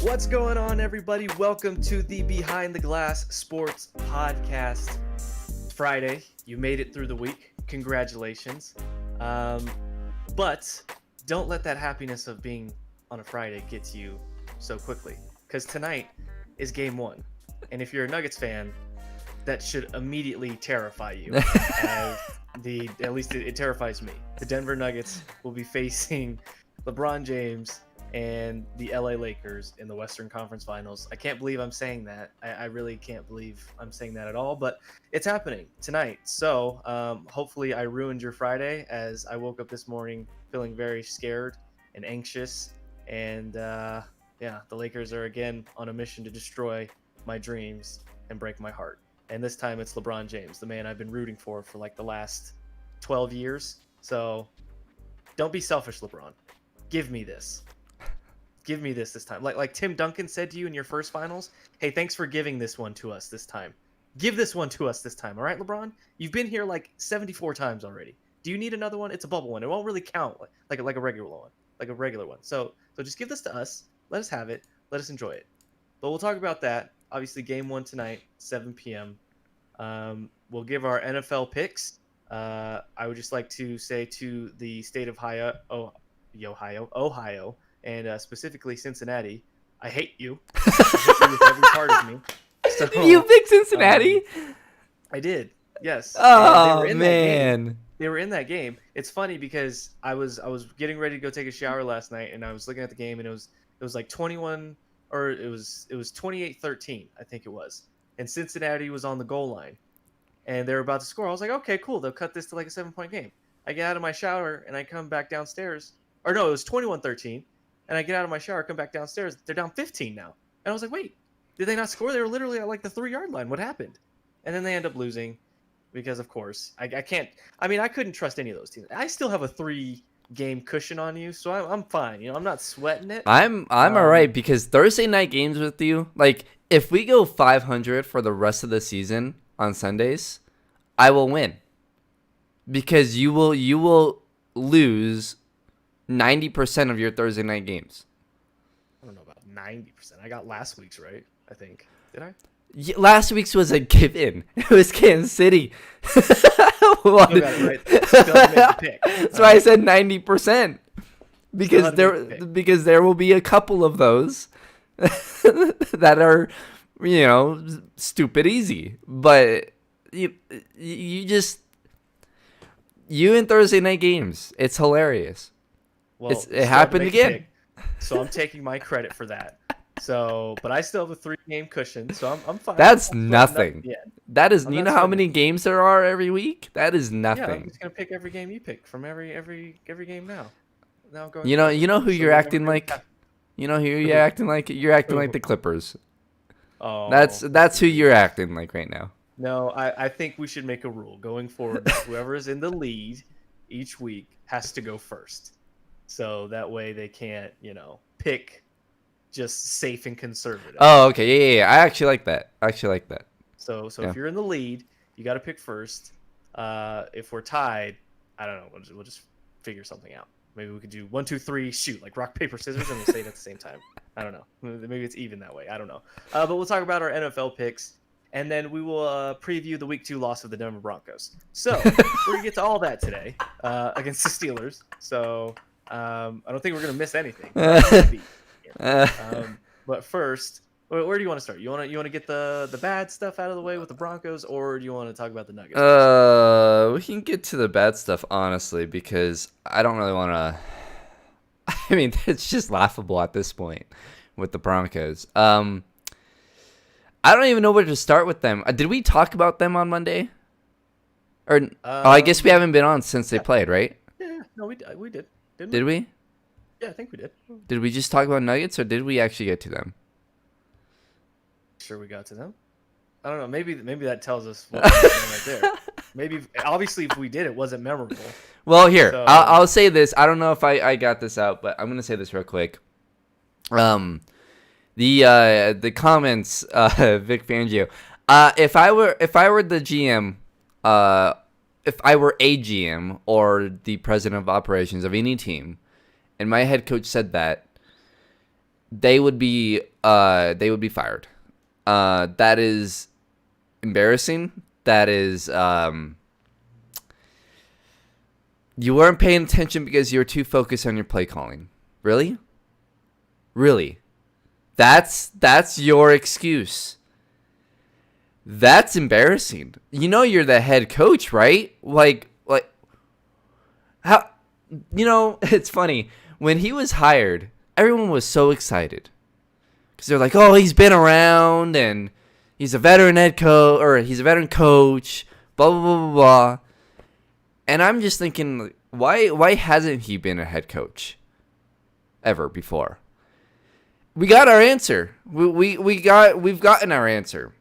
What's going on, everybody? Welcome to the Behind the Glass Sports Podcast. It's Friday. You made it through the week. Congratulations. But don't let that happiness of being on a Friday get to you so quickly, because tonight is game one. And if you're a Nuggets fan, that should immediately terrify you. At least it terrifies me. The Denver Nuggets will be facing LeBron James and the LA Lakers in the Western Conference Finals. I can't believe I'm saying that. I really can't believe I'm saying that at all, but it's happening tonight. So hopefully I ruined your Friday, as I woke up this morning feeling very scared and anxious. And the Lakers are again on a mission to destroy my dreams and break my heart. And this time it's LeBron James, the man I've been rooting for like the last 12 years. So don't be selfish, LeBron. Give me this. Give me this time. Like Tim Duncan said to you in your first finals, hey, thanks for giving this one to us this time. Give this one to us this time, all right, LeBron? You've been here like 74 times already. Do you need another one? It's a bubble one. It won't really count like a regular one. So just give this to us. Let us have it. Let us enjoy it. But we'll talk about that. Obviously, game one tonight, 7 p.m. We'll give our NFL picks. I would just like to say to the state of Ohio, and specifically Cincinnati, I hate you. I hate you with every part of me. So, you picked Cincinnati? I did, yes. Oh, man. They were in that game. It's funny because I was getting ready to go take a shower last night, and I was looking at the game, and it was like 21, or it was 28-13, I think it was. And Cincinnati was on the goal line, and they were about to score. I was like, okay, cool. They'll cut this to like a 7-point game. I get out of my shower, and I come back downstairs. Or no, it was 21-13. And I get out of my shower, come back downstairs. They're down 15 now. And I was like, wait, did they not score? They were literally at like the 3-yard line. What happened? And then they end up losing because, of course, I couldn't trust any of those teams. I still have a 3-game cushion on you, so I'm fine. I'm not sweating it. I'm all right, because Thursday night games with you, like if we go 500 for the rest of the season on Sundays, I will win. Because you will lose 90% of your Thursday night games. I don't know about 90%. I got last week's right, I think. Did I? Yeah, last week's was a give-in. It was Kansas City. Still got it right. Still made the pick. That's why I said 90%. Because there will be a couple of those that are, stupid easy. But you in Thursday night games, it's hilarious. Well, it happened again. So I'm taking my credit for that. But I still have a 3-game cushion, so I'm fine. That's nothing. Yeah. That is, how many games there are every week? That is nothing. Yeah, I'm just gonna pick every game you pick from every game now. Now going. You know who you're acting like. You know who you're acting like. You're acting like the Clippers. Oh. That's who you're acting like right now. No, I think we should make a rule going forward. Whoever is in the lead each week has to go first. So that way they can't, pick just safe and conservative. Oh, okay. Yeah. I actually like that. So if you're in the lead, you got to pick first. If we're tied, I don't know. We'll just figure something out. Maybe we could do 1, 2, 3, shoot, like rock, paper, scissors, and we'll say it at the same time. I don't know. Maybe it's even that way. I don't know. But we'll talk about our NFL picks, and then we will preview the Week 2 loss of the Denver Broncos. So we're gonna get to all that today against the Steelers. So. I don't think we're gonna miss anything. But first, where do you want to start? You want to get the bad stuff out of the way with the Broncos, or do you want to talk about the Nuggets? We can get to the bad stuff, honestly, because I don't really want to. I mean, it's just laughable at this point with the Broncos. I don't even know where to start with them. Did we talk about them on Monday? Or I guess we haven't been on since they played, right? Yeah, no, we did. Did we? Yeah, I think we did. Did we just talk about Nuggets, or did we actually get to them? Sure, we got to them. I don't know. Maybe that tells us what we're doing right there. Maybe, obviously, if we did, it wasn't memorable. Well, here, so, I'll say this. I don't know if I got this out, but I'm gonna say this real quick. The comments, Vic Fangio. If I were the GM, if I were a GM or the president of operations of any team, and my head coach said that, they would be fired. That is embarrassing. That is you weren't paying attention because you were too focused on your play calling. Really? Really? That's your excuse. That's embarrassing. You know you're the head coach, right? Like how it's funny. When he was hired, everyone was so excited. Cuz they're like, "Oh, he's been around and he's a veteran head coach or he's a veteran coach, blah blah blah blah blah." And I'm just thinking, why hasn't he been a head coach ever before? We got our answer. We've gotten our answer.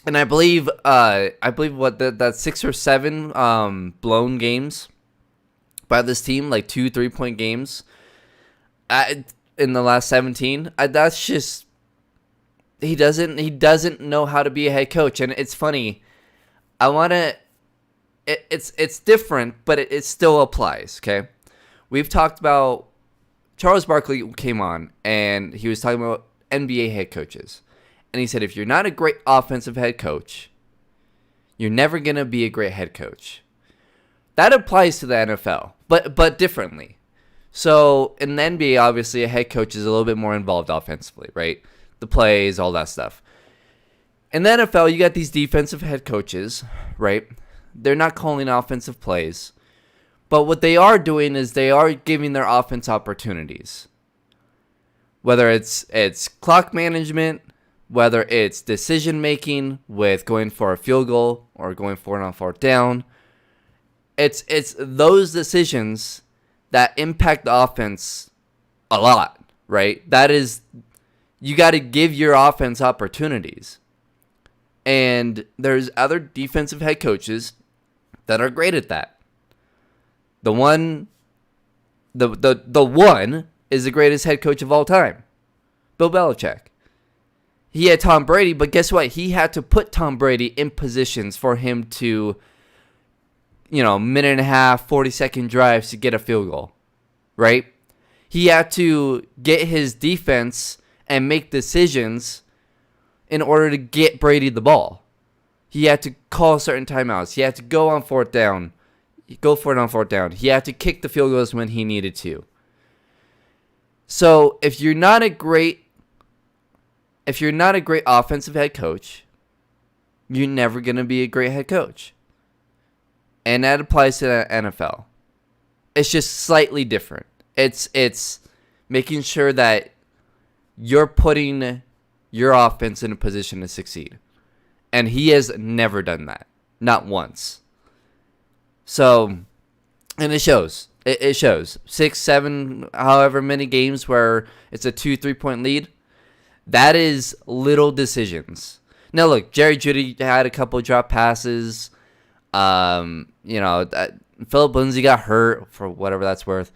And I believe that 6 or 7 blown games by this team, like 2 3-point games in the last 17. That's just he doesn't know how to be a head coach. And it's funny. It's different, but it still applies. Okay, we've talked about Charles Barkley came on and he was talking about NBA head coaches. And he said, if you're not a great offensive head coach, you're never going to be a great head coach. That applies to the NFL, but differently. So in the NBA, obviously, a head coach is a little bit more involved offensively, right? The plays, all that stuff. In the NFL, you got these defensive head coaches, right? They're not calling offensive plays. But what they are doing is they are giving their offense opportunities. Whether it's clock management, whether it's decision making with going for a field goal or going for it on 4th down, it's those decisions that impact the offense a lot, right? That is, you got to give your offense opportunities. And there's other defensive head coaches that are great at that. The one is the greatest head coach of all time, Bill Belichick. He had Tom Brady, but guess what? He had to put Tom Brady in positions for him to, minute and a half, 40-second drives to get a field goal, right? He had to get his defense and make decisions in order to get Brady the ball. He had to call certain timeouts. He had to go on 4th down. Go for it on 4th down. He had to kick the field goals when he needed to. So if you're not a great offensive head coach, you're never going to be a great head coach. And that applies to the NFL. It's just slightly different. It's making sure that you're putting your offense in a position to succeed. And he has never done that. Not once. So, and it shows. It shows. 6, 7, however many games where it's a 2, 3-point lead. That is little decisions. Now, look, Jerry Jeudy had a couple of drop passes. Philip Lindsay got hurt for whatever that's worth.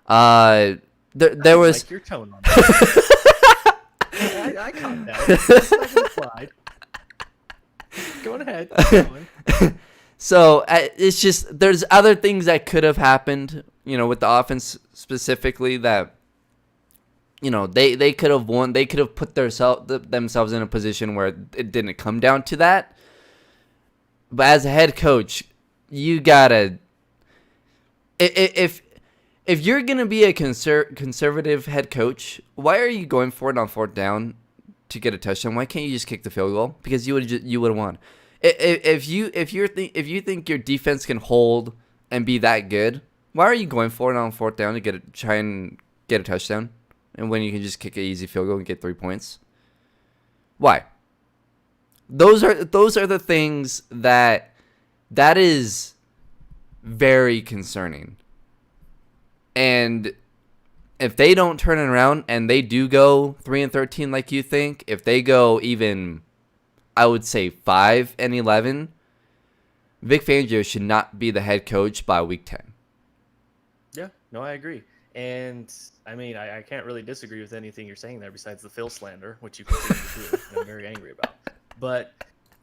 There was. Like your tone on that. I calmed down. Go ahead. So it's just there's other things that could have happened, with the offense specifically that, they could have won. They could have put themselves in a position where it didn't come down to that. But as a head coach, you gotta if you're gonna be a conservative head coach, why are you going for it on 4th down to get a touchdown? Why can't you just kick the field goal? Because you would have won. If you think your defense can hold and be that good, why are you going for it on 4th down to try and get a touchdown, and when you can just kick an easy field goal and get 3 points? Why? Those are the things that is very concerning. And if they don't turn it around and they do go 3-13 like you think, if they go even, I would say 5-11, Vic Fangio should not be the head coach by week 10. Yeah, no, I agree. And I mean, I can't really disagree with anything you're saying there besides the Phil slander, which you continue to do, and I'm very angry about. But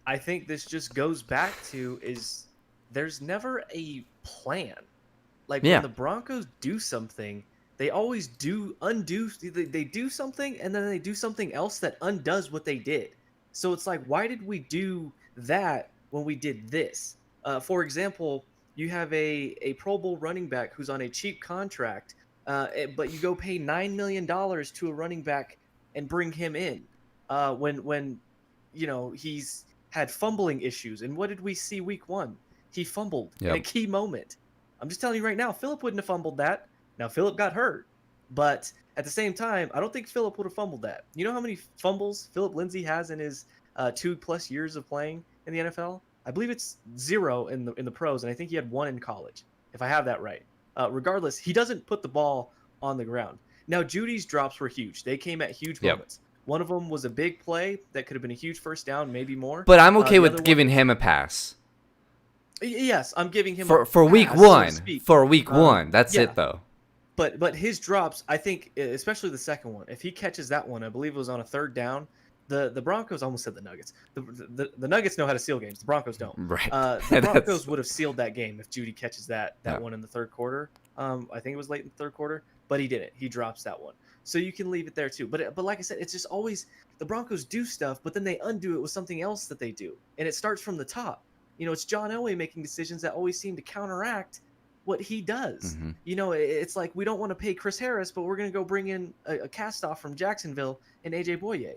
I think this just goes back to is there's never a plan. Like when the Broncos do something, they always they do something and then they do something else that undoes what they did. So it's like, why did we do that when we did this? For example, you have a Pro Bowl running back who's on a cheap contract, but you go pay $9 million to a running back and bring him in when he's had fumbling issues. And what did we see week 1? He fumbled in a key moment. I'm just telling you right now, Philip wouldn't have fumbled that. Now, Philip got hurt, but at the same time, I don't think Philip would have fumbled that. You know how many fumbles Philip Lindsay has in his 2+ years of playing in the NFL? I believe it's 0 in the pros, and I think he had 1 in college, if I have that right. Regardless, he doesn't put the ball on the ground. Now, Judy's drops were huge. They came at huge moments. One of them was a big play that could have been a huge first down, maybe more. But I'm okay with giving him a pass. Yes, I'm giving him for week 1. For week 1, that's it though. But his drops, I think, especially the second one, if he catches that one, I believe it was on a 3rd down. The Broncos, almost said the Nuggets. The Nuggets know how to seal games. The Broncos don't. Right. The Broncos would have sealed that game if Judy catches that one in the 3rd quarter. I think it was late in the 3rd quarter, but he didn't. He drops that one. So you can leave it there too. But like I said, it's just always the Broncos do stuff, but then they undo it with something else that they do, and it starts from the top. It's John Elway making decisions that always seem to counteract what he does. Mm-hmm. It's like, we don't want to pay Chris Harris, but we're going to go bring in a cast-off from Jacksonville and AJ Boye.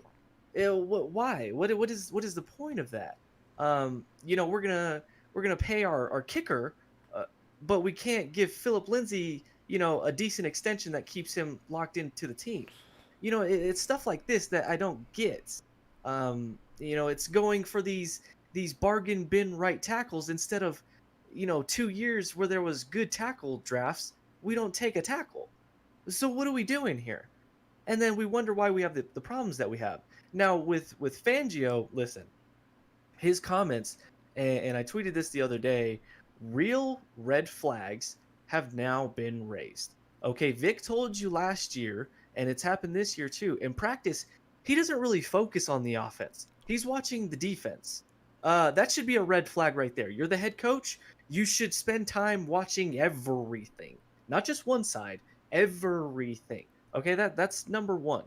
Why? What is the point of that? We're gonna pay our kicker, but we can't give Philip Lindsay a decent extension that keeps him locked into the team. It's stuff like this that I don't get. It's going for these bargain bin right tackles instead of 2 years where there was good tackle drafts. We don't take a tackle. So what are we doing here? And then we wonder why we have the problems that we have. Now, with Fangio, listen, his comments, and I tweeted this the other day, real red flags have now been raised. Okay, Vic told you last year, and it's happened this year too. In practice, he doesn't really focus on the offense. He's watching the defense. That should be a red flag right there. You're the head coach. You should spend time watching everything, not just one side, everything. Okay, that's number 1.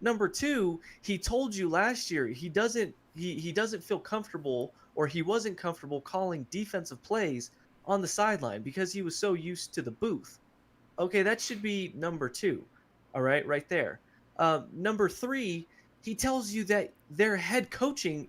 Number 2, he told you last year he doesn't feel comfortable, or he wasn't comfortable calling defensive plays on the sideline because he was so used to the booth. Okay, that should be number 2. All right there. Number 3, he tells you that they're head coaching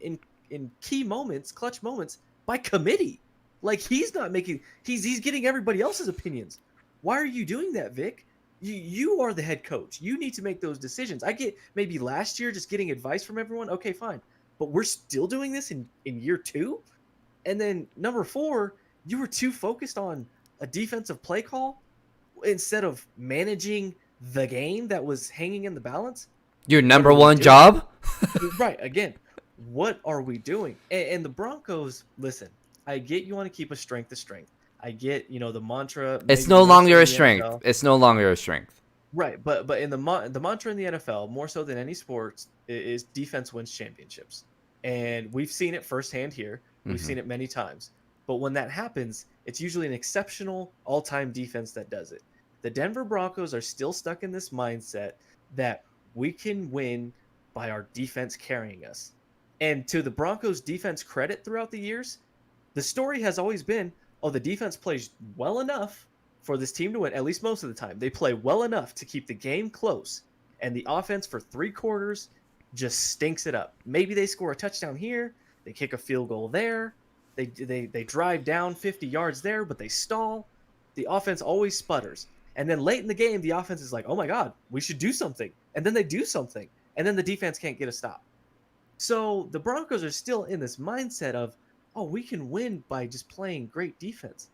in key moments, clutch moments, by committee. Like, he's getting everybody else's opinions. Why are you doing that, Vic? You are the head coach. You need to make those decisions. I get maybe last year just getting advice from everyone. Okay, fine. But we're still doing this in year 2? And then number 4, you were too focused on a defensive play call instead of managing the game that was hanging in the balance. Your number 1 job? Right. Again, what are we doing? And the Broncos, listen, I get you want to keep a strength to strength. I get, the mantra. It's no longer a strength. It's no longer a strength. Right, but in the mantra in the NFL, more so than any sports, is defense wins championships, and we've seen it firsthand here. We've seen it many times. But when that happens, it's usually an exceptional all-time defense that does it. The Denver Broncos are still stuck in this mindset that we can win by our defense carrying us. And to the Broncos' defense credit throughout the years, the story has always been, the defense plays well enough for this team to win, at least most of the time. They play well enough to keep the game close, and the offense for 3 quarters just stinks it up. Maybe they score a touchdown here, they kick a field goal there, they drive down 50 yards there, but they stall. The offense always sputters. And then late in the game, the offense is like, oh my God, we should do something. And then they do something, and then the defense can't get a stop. So the Broncos are still in this mindset of, we can win by just playing great defense.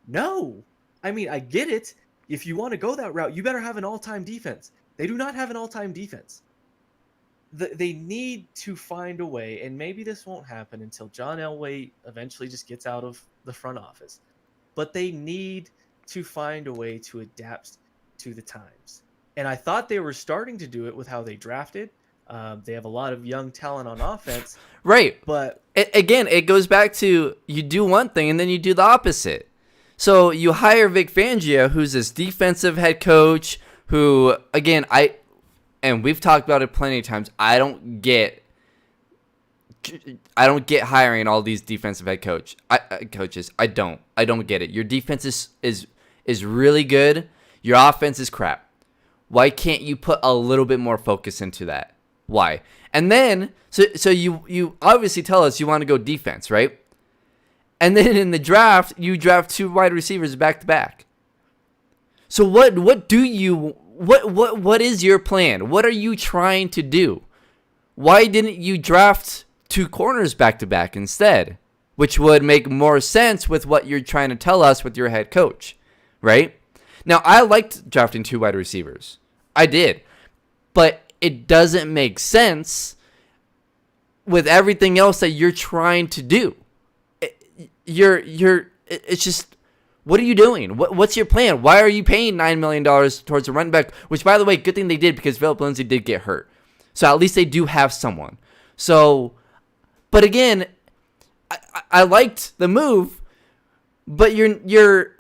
No. I mean, I get it. If you want to go that route, you better have an all-time defense. They do not have an all-time defense. They need to find a way, and maybe this won't happen until John Elway eventually just gets out of the front office, but they need to find a way to adapt to the times. And I thought they were starting to do it with how they drafted. They have a lot of young talent on offense. Right. But it goes back to, you do one thing and then you do the opposite. So you hire Vic Fangio, who's this defensive head coach who, again, and we've talked about it plenty of times. I don't get hiring all these defensive head coaches. I don't get it. Your defense is really good. Your offense is crap. Why can't you put a little bit more focus into that? Why? And then so you obviously tell us you want to go defense, right? And then in the draft, you draft 2 wide receivers back to back. So what is your plan? What are you trying to do? Why didn't you draft 2 corners back to back instead? Which would make more sense with what you're trying to tell us with your head coach, right? Now, I liked drafting 2 wide receivers. I did. But it doesn't make sense with everything else that you're trying to do. It's just, what are you doing? What's your plan? Why are you paying $9 million towards a running back? Which, by the way, good thing they did, because Philip Lindsay did get hurt. So at least they do have someone. So, but again, I liked the move, but you're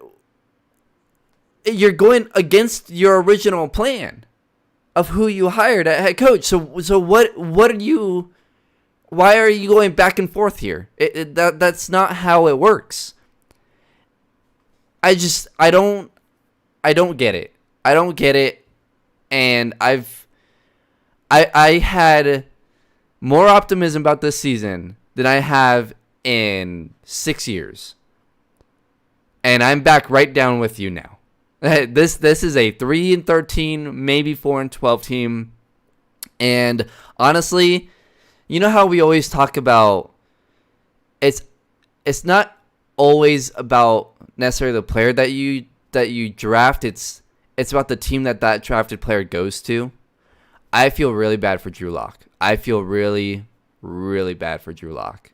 going against your original plan of who you hired at head coach. So what are you? Why are you going back and forth here? That's not how it works. I don't get it. I don't get it. And I had more optimism about this season than I have in 6 years. And I'm back right down with you now. This is a 3-13, maybe 4-12 team. And honestly, you know how we always talk about it's not always about necessarily the player that you draft. It's about the team that drafted player goes to. I feel really bad for Drew Lock. I feel really, really bad for Drew Lock,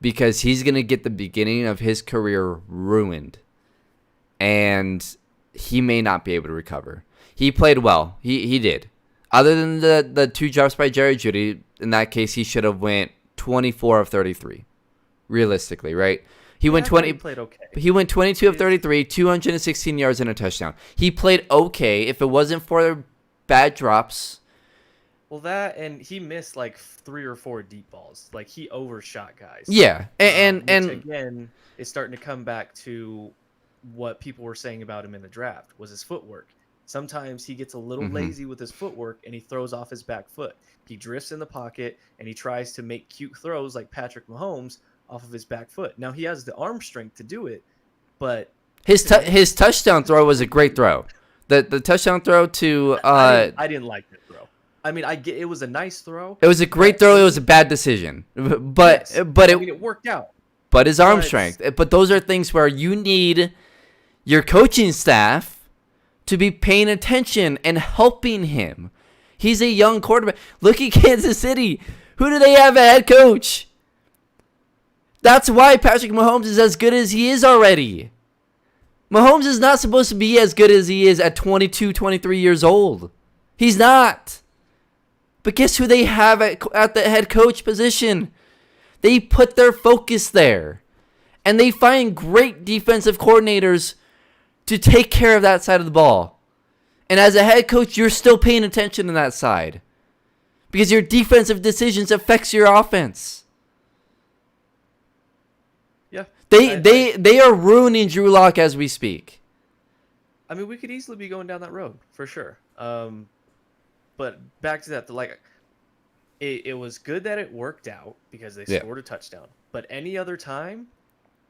because he's going to get the beginning of his career ruined, and he may not be able to recover. He played well. He did. Other than the 2 drops by Jerry Jeudy, in that case, he should have went 24 of 33. Realistically, right? He went 20. He played okay. He went 22 of 33, 216 yards and a touchdown. He played okay. If it wasn't for bad drops. Well, that, and he missed like 3 or 4 deep balls. Like, he overshot guys. Yeah, and again, is starting to come back to what people were saying about him in the draft, was his footwork. Sometimes he gets a little lazy with his footwork and he throws off his back foot. He drifts in the pocket and he tries to make cute throws like Patrick Mahomes off of his back foot. Now, he has the arm strength to do it, but his touchdown throw was a great throw. The touchdown throw to I didn't like that throw. I mean, I get it was a nice throw. It was a great throw. It was a bad decision, but yes, it worked out. But his arm strength. But those are things where you need your coaching staff to be paying attention and helping him. He's a young quarterback. Look at Kansas City. Who do they have a head coach? That's why Patrick Mahomes is as good as he is already. Mahomes is not supposed to be as good as he is at 22, 23 years old. He's not. But guess who they have at the head coach position? They put their focus there. And they find great defensive coordinators to take care of that side of the ball. And as a head coach, you're still paying attention to that side, because your defensive decisions affects your offense. Yeah. They are ruining Drew Lock as we speak. I mean, we could easily be going down that road for sure. But back to that, it was good that it worked out because they scored a touchdown. But any other time,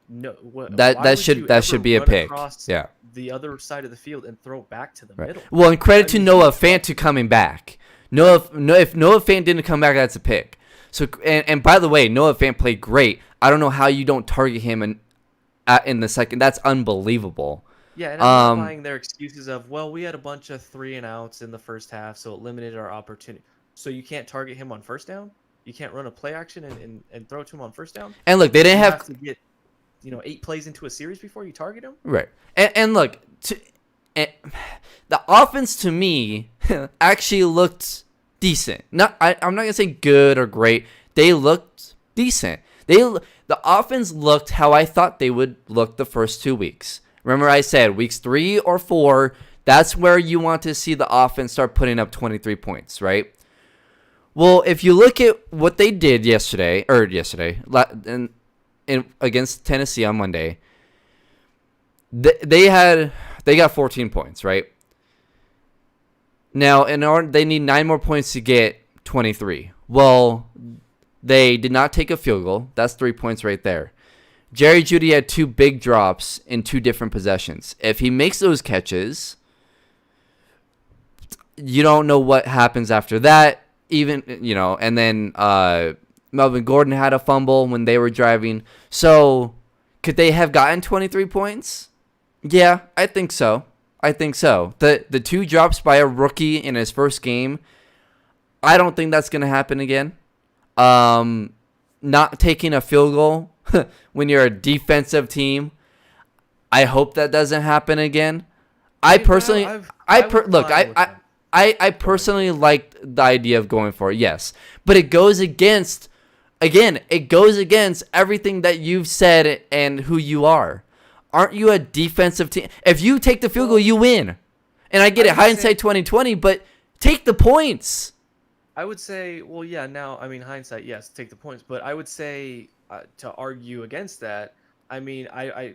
no. That should be a pick. Yeah. The other side of the field and throw back to the middle. Well, and credit to Noah Fant to coming back. If Noah Fant didn't come back, that's a pick. So and by the way, Noah Fant played great. I don't know how you don't target him in the second. That's unbelievable. Yeah, and I'm not buying their excuses of, well, we had a bunch of 3-and-outs in the first half, so it limited our opportunity. So you can't target him on first down? You can't run a play action and throw it to him on first down? And look, they didn't have to get 8 plays into a series before you target him? Right. And look, the offense to me actually looked decent. I'm not going to say good or great. They looked decent. The offense looked how I thought they would look the first 2 weeks. Remember I said weeks 3 or 4, That's where you want to see the offense start putting up 23 points, right? Well, if you look at what they did yesterday, against Tennessee on Monday, they got 14 points, right? Now, they need 9 more points to get 23. Well, they did not take a field goal. That's 3 points right there. Jerry Jeudy had 2 big drops in 2 different possessions. If he makes those catches, you don't know what happens after that. And then Melvin Gordon had a fumble when they were driving. So, could they have gotten 23 points? Yeah, I think so. The 2 drops by a rookie in his first game, I don't think that's going to happen again. Not taking a field goal when you're a defensive team, I hope that doesn't happen again. I personally liked the idea of going for it, yes. But it goes against everything that you've said and who you are. Aren't you a defensive team? If you take the field goal, you win. And I get it, hindsight 2020, but take the points. I would say, well, yeah, now, I mean, hindsight, yes, take the points. But I would say, to argue against that, I mean, I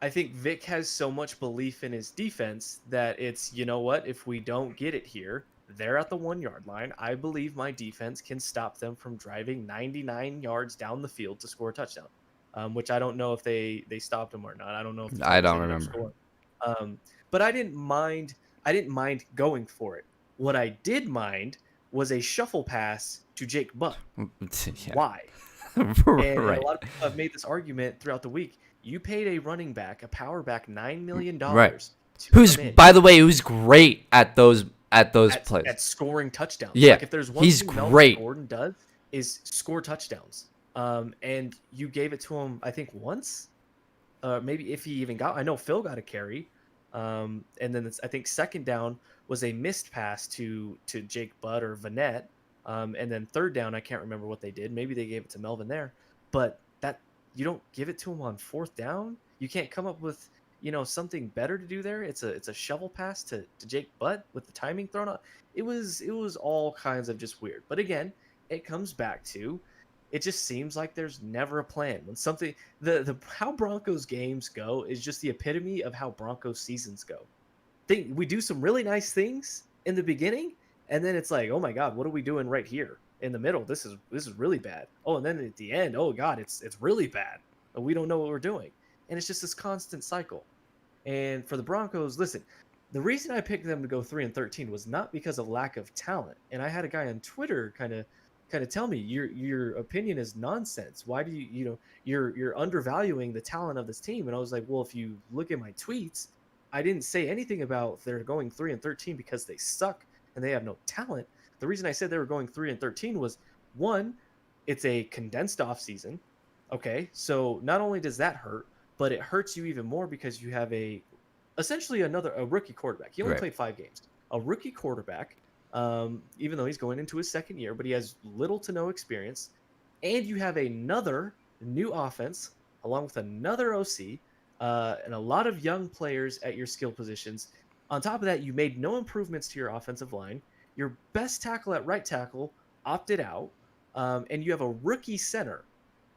think Vic has so much belief in his defense that it's, you know what, if we don't get it here, they're at the 1-yard line. I believe my defense can stop them from driving 99 yards down the field to score a touchdown, which I don't know if they stopped them or not. I don't know. If I don't remember. But I didn't mind going for it. What I did mind was a shuffle pass to Jake Butt. Yeah. Why? Right. And a lot of people have made this argument throughout the week. You paid a running back, a power back, $9 million. Right. By the way, who's great at those plays. At scoring touchdowns. Yeah. Like if there's one he's thing great. Melvin Gordon does is score touchdowns. And you gave it to him, I think, once. Maybe if he even got. I know Phil got a carry. And then I think second down was a missed pass to Jake Butt or Vanette. And then third down, I can't remember what they did. Maybe they gave it to Melvin there. But that you don't give it to him on fourth down. You can't come up with something better to do there. It's a shovel pass to Jake Butt with the timing thrown out. It was all kinds of just weird. But again, it comes back to it just seems like there's never a plan. When something the how Broncos games go is just the epitome of how Broncos seasons go. We do some really nice things in the beginning, and then it's like, oh my God, what are we doing right here in the middle? This is really bad. Oh, and then at the end, oh God, it's really bad. We don't know what we're doing, and it's just this constant cycle. And for the Broncos, listen, the reason I picked them to go 3-13 was not because of lack of talent. And I had a guy on Twitter kind of tell me your opinion is nonsense. Why do you're undervaluing the talent of this team? And I was like, well, if you look at my tweets, I didn't say anything about they're going 3-13 because they suck and they have no talent. The reason I said they were going 3-13 was, one, it's a condensed off season. Okay, so not only does that hurt, but it hurts you even more because you have essentially a rookie quarterback. He only played 5 games. A rookie quarterback, even though he's going into his second year, but he has little to no experience. And you have another new offense along with another OC and a lot of young players at your skill positions. On top of that, you made no improvements to your offensive line. Your best tackle at right tackle opted out, and you have a rookie center.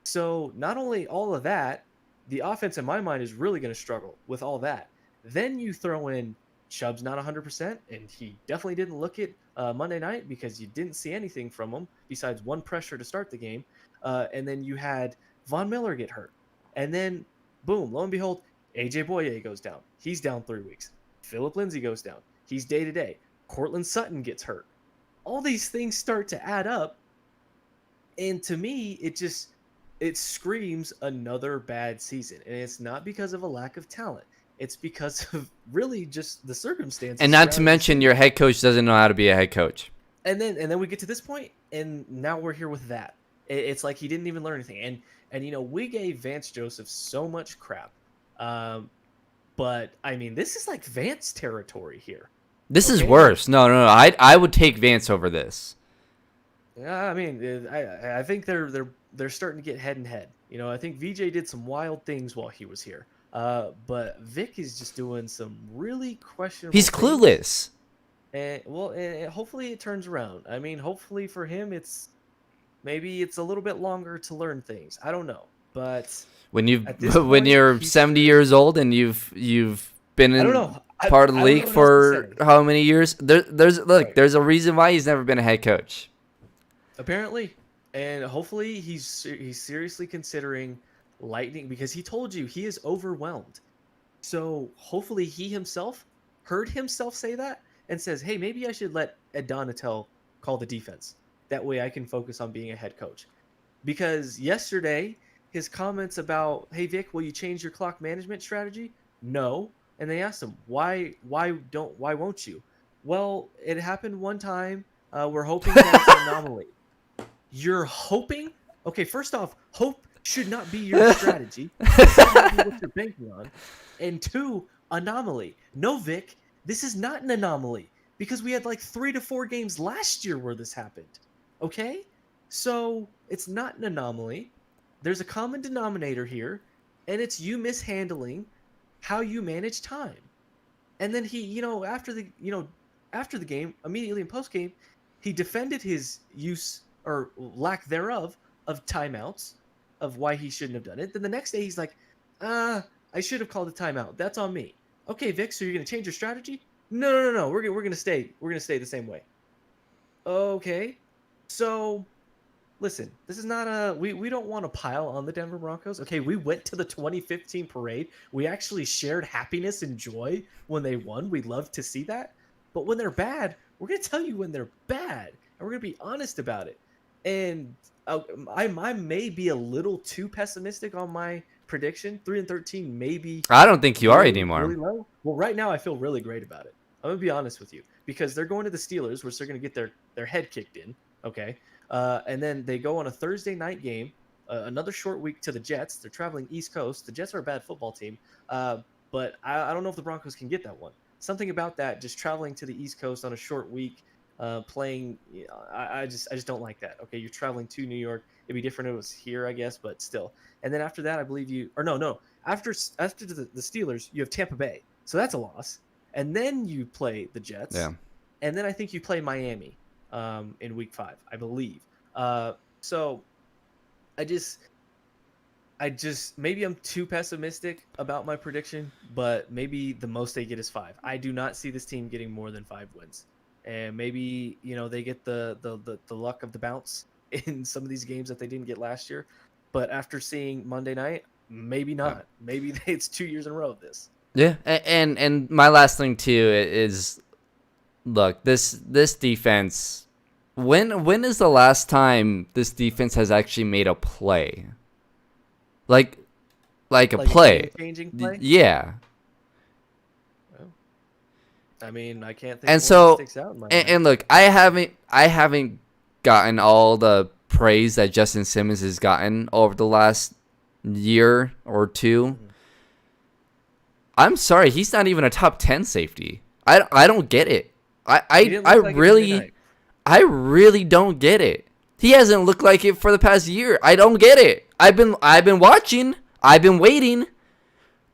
So not only all of that, the offense in my mind is really going to struggle with all that. Then you throw in Chubb's not 100%, and he definitely didn't look it Monday night because you didn't see anything from him besides one pressure to start the game. And then you had Von Miller get hurt. And then, boom, lo and behold, A.J. Boye goes down. He's down 3 weeks. Philip Lindsay goes down. He's day-to-day. Cortland Sutton gets hurt. All these things start to add up. And to me, it screams another bad season. And it's not because of a lack of talent. It's because of really just the circumstances. And not to mention your head coach doesn't know how to be a head coach. And then we get to this point, and now we're here with that. It's like he didn't even learn anything. And we gave Vance Joseph so much crap. But, I mean, this is like Vance territory here. This is worse. No. I would take Vance over this. Yeah, I mean, I think they're starting to get head and head. I think VJ did some wild things while he was here. But Vic is just doing some really questionable He's things. clueless. And well, and hopefully it turns around. I mean, hopefully for him, maybe it's a little bit longer to learn things. I don't know, but When you at this when point, you're he 70 should. years old and you've been I don't in know. part of the I don't know league what else to for say. how many years? Right. There's a reason why he's never been a head coach. Apparently, and hopefully he's seriously considering lightning because he told you he is overwhelmed. So hopefully he himself heard himself say that and says, "Hey, maybe I should let Ed Donatel call the defense. That way I can focus on being a head coach." Because yesterday his comments about, "Hey Vic, will you change your clock management strategy?" No. And they asked him, why won't you?" Well, it happened one time. We're hoping that it's an anomaly. You're hoping? Okay, first off, hope should not be your strategy. It should not be what you're banking on. And two, anomaly. No, Vic, this is not an anomaly because we had like 3 to 4 games last year where this happened. Okay? So it's not an anomaly. There's a common denominator here, and it's you mishandling how you manage time. And then he, after the game, immediately in post game, he defended his use or lack thereof of timeouts, of why he shouldn't have done it. Then the next day he's like, I should have called a timeout. That's on me. Okay, Vic, so you're gonna change your strategy? No. We're gonna stay the same way. Okay. So listen, this is not we don't want to pile on the Denver Broncos. Okay, we went to the 2015 parade. We actually shared happiness and joy when they won. We love to see that. But when they're bad, we're going to tell you when they're bad, and we're going to be honest about it. And I may be a little too pessimistic on my prediction. 3-13 maybe I don't think you are really, anymore. really low. Well, right now I feel really great about it. I'm going to be honest with you because they're going to the Steelers, which they're going to get their head kicked in, okay? And then they go on a Thursday night game, another short week to the Jets. They're traveling East Coast. The Jets are a bad football team, but I don't know if the Broncos can get that one. Something about that, just traveling to the East Coast on a short week, playing. I just don't like that. Okay, you're traveling to New York. It'd be different if it was here, I guess, but still. And then after that, I believe no. After the Steelers, you have Tampa Bay, so that's a loss. And then you play the Jets, Yeah. and then I think you play Miami in week 5, I believe. So I just maybe I'm too pessimistic about my prediction, but maybe the most they get is 5. I do not see this team getting more than 5 wins. And maybe, they get the luck of the bounce in some of these games that they didn't get last year. But after seeing Monday night, maybe not. Maybe it's 2 years in a row of this. Yeah, and my last thing too is, look, this defense. When is the last time this defense has actually made a play? Like a play? Changing play? Yeah. Well, I mean, I can't think And of one so, that sticks out in my mind. and look, I haven't gotten all the praise that Justin Simmons has gotten over the last year or two. Mhm. I'm sorry, he's not even a top 10 safety. I don't get it. He didn't look like it Monday night. I really don't get it. He hasn't looked like it for the past year. I don't get it. I've been watching. I've been waiting.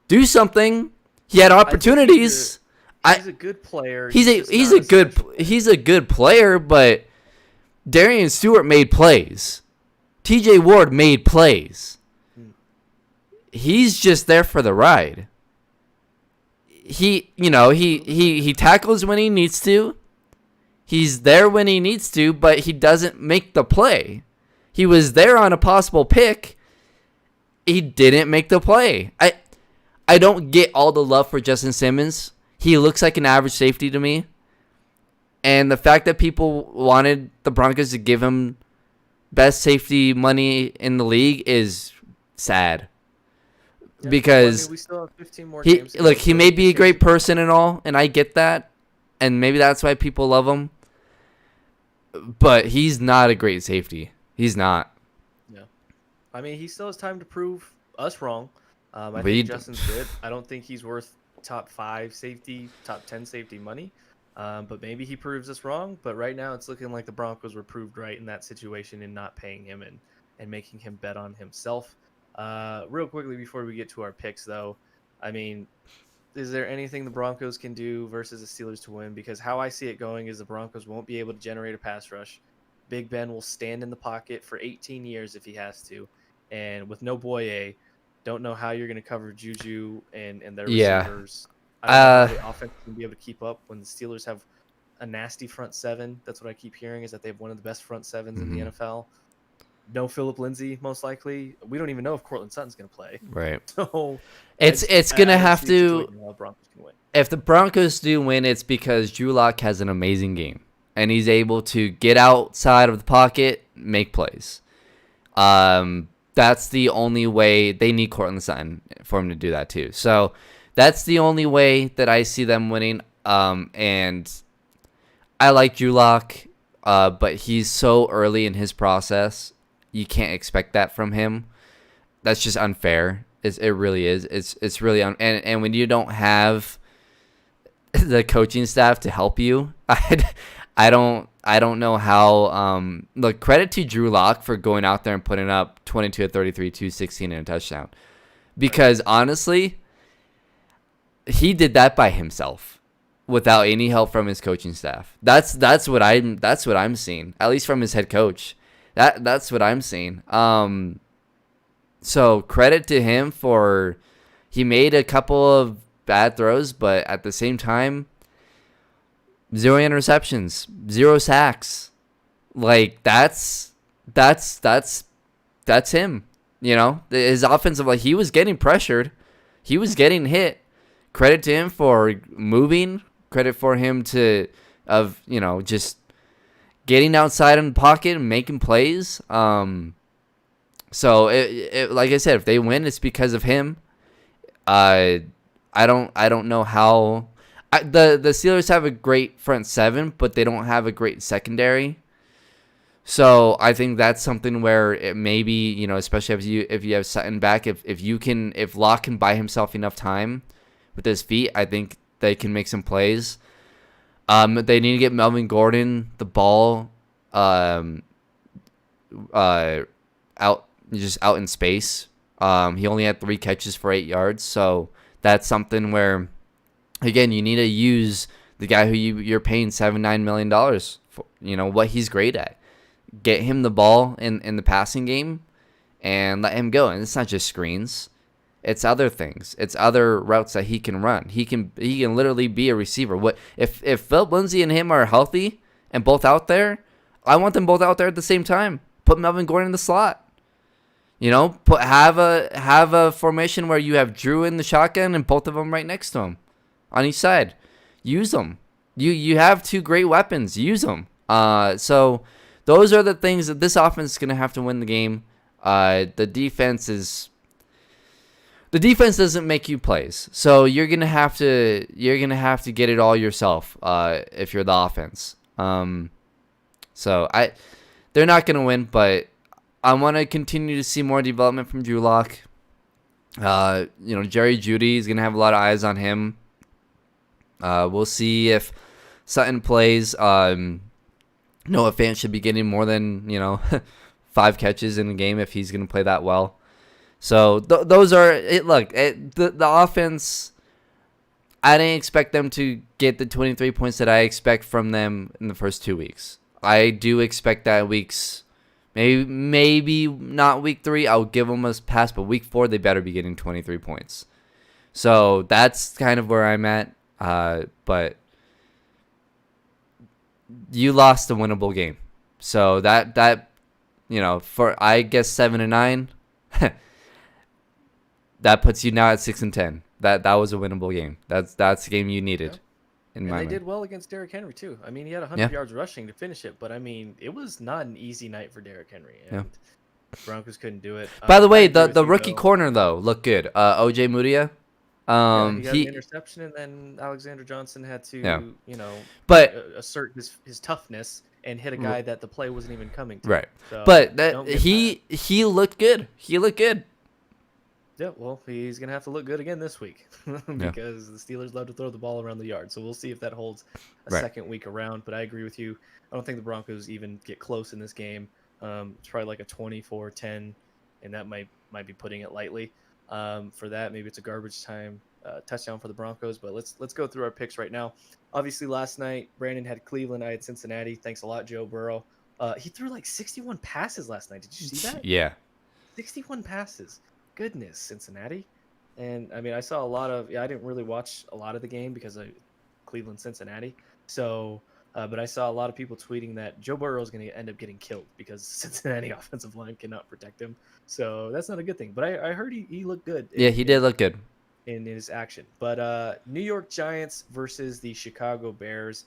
Do something. He had opportunities. He's a good player. He's just a not good special player. he's a good player, but Darian Stewart made plays. TJ Ward made plays. He's just there for the ride. He tackles when he needs to. He's there when he needs to, but he doesn't make the play. He was there on a possible pick. He didn't make the play. I don't get all the love for Justin Simmons. He looks like an average safety to me. And the fact that people wanted the Broncos to give him best safety money in the league is sad. Yeah, Because we still have 15 more he games. to look, go, he so may be a it's great person and all, and I get that. And maybe that's why people love him. But he's not a great safety. He's not. Yeah. I mean, he still has time to prove us wrong. I But think Justin's good. I don't think he's worth top 5 safety, top 10 safety money. But maybe he proves us wrong. But right now, it's looking like the Broncos were proved right in that situation in not paying him and making him bet on himself. Real quickly before we get to our picks, though, I mean, is there anything the Broncos can do versus the Steelers to win? Because how I see it going is the Broncos won't be able to generate a pass rush. Big Ben will stand in the pocket for 18 years if he has to, and with no Boye, don't know how you're going to cover Juju and their Yeah. receivers. I don't know how Uh, the offense can be able to keep up when the Steelers have a nasty front seven. That's what I keep hearing, is that they have one of the best front sevens in the mhm, NFL. No Philip Lindsay, most likely. We don't even know if Cortland Sutton's going to play. right. So It's I gonna don't have see a to. situation where the Broncos can win. If the Broncos do win, it's because Drew Lock has an amazing game and he's able to get outside of the pocket, make plays. That's the only way. They need Cortland Sutton for him to do that too. So that's the only way that I see them winning. And I like Drew Lock, but he's so early in his process. You can't expect that from him. That's just unfair. It really is. It's really and when you don't have the coaching staff to help you, I don't know how. Look, credit to Drew Lock for going out there and putting up 22 of 33, 216 and a touchdown. Because honestly, he did that by himself without any help from his coaching staff. That's what I'm seeing, at least from his head coach. That's what I'm seeing. So credit to him for he made a couple of bad throws, but at the same time, 0 interceptions, 0 sacks. Like that's him. You know, his offensive, like, he was getting pressured, he was getting hit. Credit to him for moving. Credit for him to just getting outside in the pocket and making plays. So like I said, if they win, it's because of him. I don't know how. The Steelers have a great front seven, but they don't have a great secondary. So I think that's something where it maybe, especially if you have Sutton back, if Locke can buy himself enough time with his feet, I think they can make some plays. They need to get Melvin Gordon the ball, out out in space. He only had 3 catches for 8 yards, so that's something where, again, you need to use the guy who you're paying $7-9 million for. What he's great at. Get him the ball in the passing game, and let him go. And it's not just screens; it's other things. It's other routes that he can run. He can literally be a receiver. What if Philip Lindsay and him are healthy and both out there? I want them both out there at the same time. Put Melvin Gordon in the slot. Have a formation where you have Drew in the shotgun and both of them right next to him, on each side. Use them. You have 2 great weapons. Use them. So those are the things that this offense is going to have to win the game. The defense doesn't make you plays, so you're gonna have to get it all yourself. If you're the offense. So they're not gonna win, but I want to continue to see more development from Drew Lock. Jerry Jeudy is gonna have a lot of eyes on him. We'll see if Sutton plays. Noah Fant should be getting more than 5 catches in a game if he's gonna play that well. So those are it. Look, the offense. I didn't expect them to get the 23 points that I expect from them in the first 2 weeks. I do expect that weeks, maybe not week 3. I'll give them a pass, but week 4 they better be getting 23 points. So that's kind of where I'm at. But you lost a winnable game, so that for, I guess, 7-9. That puts you now at 6-10. That was a winnable game. That's the game you needed. And they did well against Derrick Henry too. I mean, he had 100 yards rushing to finish it, but I mean, it was not an easy night for Derrick Henry, and Broncos couldn't do it. By the way, the rookie corner though looked good. OJ Mudia. He got an interception, and then Alexander Johnson had to, but assert his toughness and hit a guy that the play wasn't even coming to. Right. So but he looked good. He looked good. Yeah, well, he's going to have to look good again this week because the Steelers love to throw the ball around the yard. So we'll see if that holds a second week around. But I agree with you. I don't think the Broncos even get close in this game. It's probably like a 24-10, and that might be putting it lightly. For that, maybe it's a garbage time touchdown for the Broncos. But let's go through our picks right now. Obviously, last night Brandon had Cleveland. I had Cincinnati. Thanks a lot, Joe Burrow. He threw like 61 passes last night. Did you see that? Yeah. 61 passes. Goodness, Cincinnati. And I mean, I saw a lot of. Yeah, I didn't really watch a lot of the game because of Cleveland, Cincinnati. So, but I saw a lot of people tweeting that Joe Burrow is going to end up getting killed because Cincinnati offensive line cannot protect him. So that's not a good thing. But I heard he looked good. Yeah, he did look good. In his action. But New York Giants versus the Chicago Bears.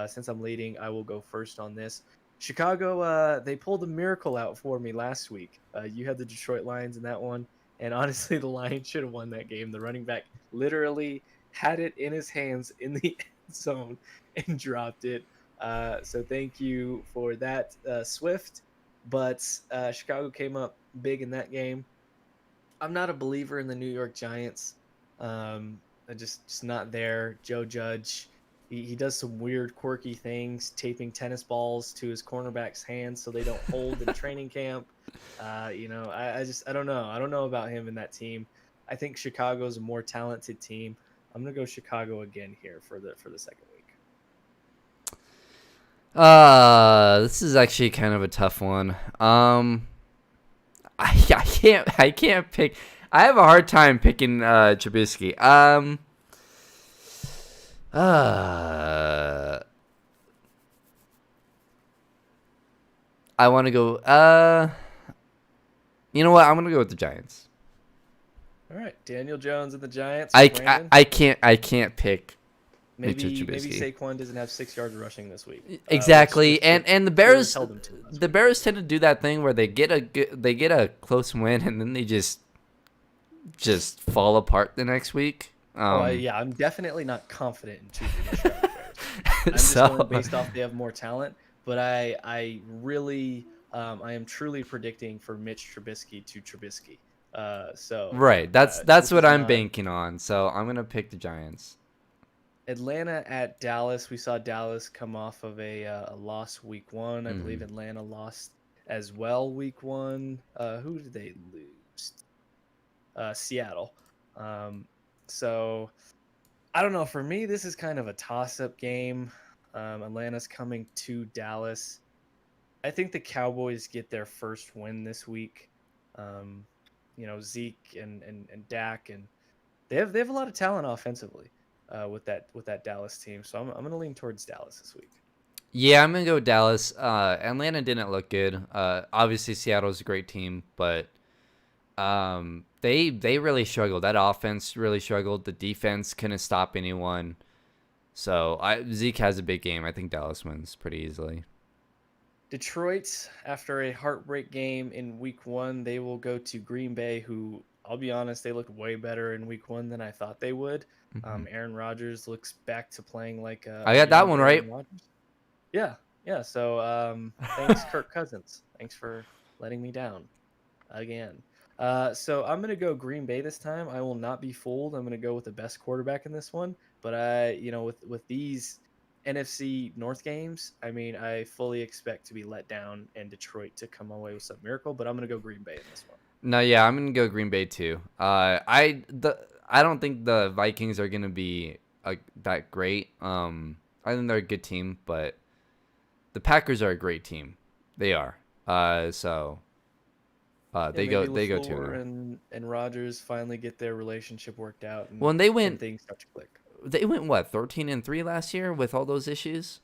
Since I'm leading, I will go first on this. Chicago, they pulled a miracle out for me last week. You had the Detroit Lions in that one, and honestly, the Lions should have won that game. The running back literally had it in his hands in the end zone and dropped it. So thank you for that, Swift. But Chicago came up big in that game. I'm not a believer in the New York Giants. I just not there. Joe Judge, he does some weird, quirky things, taping tennis balls to his cornerback's hands so they don't hold in training camp. I don't know. I don't know about him in that team. I think Chicago's a more talented team. I'm gonna go Chicago again here for the second week. This is actually kind of a tough one. I can't pick. I have a hard time picking Trubisky. I want to go. You know what? I'm gonna go with the Giants. All right, Daniel Jones and the Giants. I Brandon? can't pick Mitchell Maybe Trubisky. Saquon doesn't have 6 yards rushing this week. Exactly, Which and the really Bears, held him to last the week. Bears tend to do that thing where they get a close win and then they just fall apart the next week. Yeah, I'm definitely not confident in choosing the Chicago Bears. I'm just So going based off they have more talent, but I really I am truly predicting for Mitch Trubisky to Trubisky. right, that's this what is I'm not banking on. So I'm gonna pick the Giants. Atlanta at Dallas. We saw Dallas come off of a loss week 1. I believe Mhm. Atlanta lost as well week 1. Who did they lose? Seattle. So I don't know. For me, this is kind of a toss-up game. Atlanta's coming to Dallas. I think the Cowboys get their first win this week. Zeke and Dak, and they have a lot of talent offensively with that Dallas team. So I'm gonna lean towards Dallas this week. Yeah, I'm gonna go Dallas. Atlanta didn't look good. Obviously Seattle's a great team, but they really struggled. That offense really struggled. The defense couldn't stop anyone. So Zeke has a big game. I think Dallas wins pretty easily. Detroit, after a heartbreak game in week 1, they will go to Green Bay, who, I'll be honest, they looked way better in week 1 than I thought they would. Mhm. Aaron Rodgers looks back to playing like I a got that young one Aaron right. Rodgers. Yeah, yeah. So thanks, Kirk Cousins. Thanks for letting me down again. So I'm gonna go Green Bay this time. I will not be fooled. I'm gonna go with the best quarterback in this one. But with these NFC North games, I mean, I fully expect to be let down and Detroit to come away with some miracle. But I'm gonna go Green Bay in this one. No, yeah, I'm gonna go Green Bay too. I don't think the Vikings are gonna be that great. I think they're a good team, but the Packers are a great team. They are. So Yeah, they maybe go LaFleur 2-0. and Rodgers finally get their relationship worked out, Well, and and things start to click. they went what 13-3 last year with all those issues.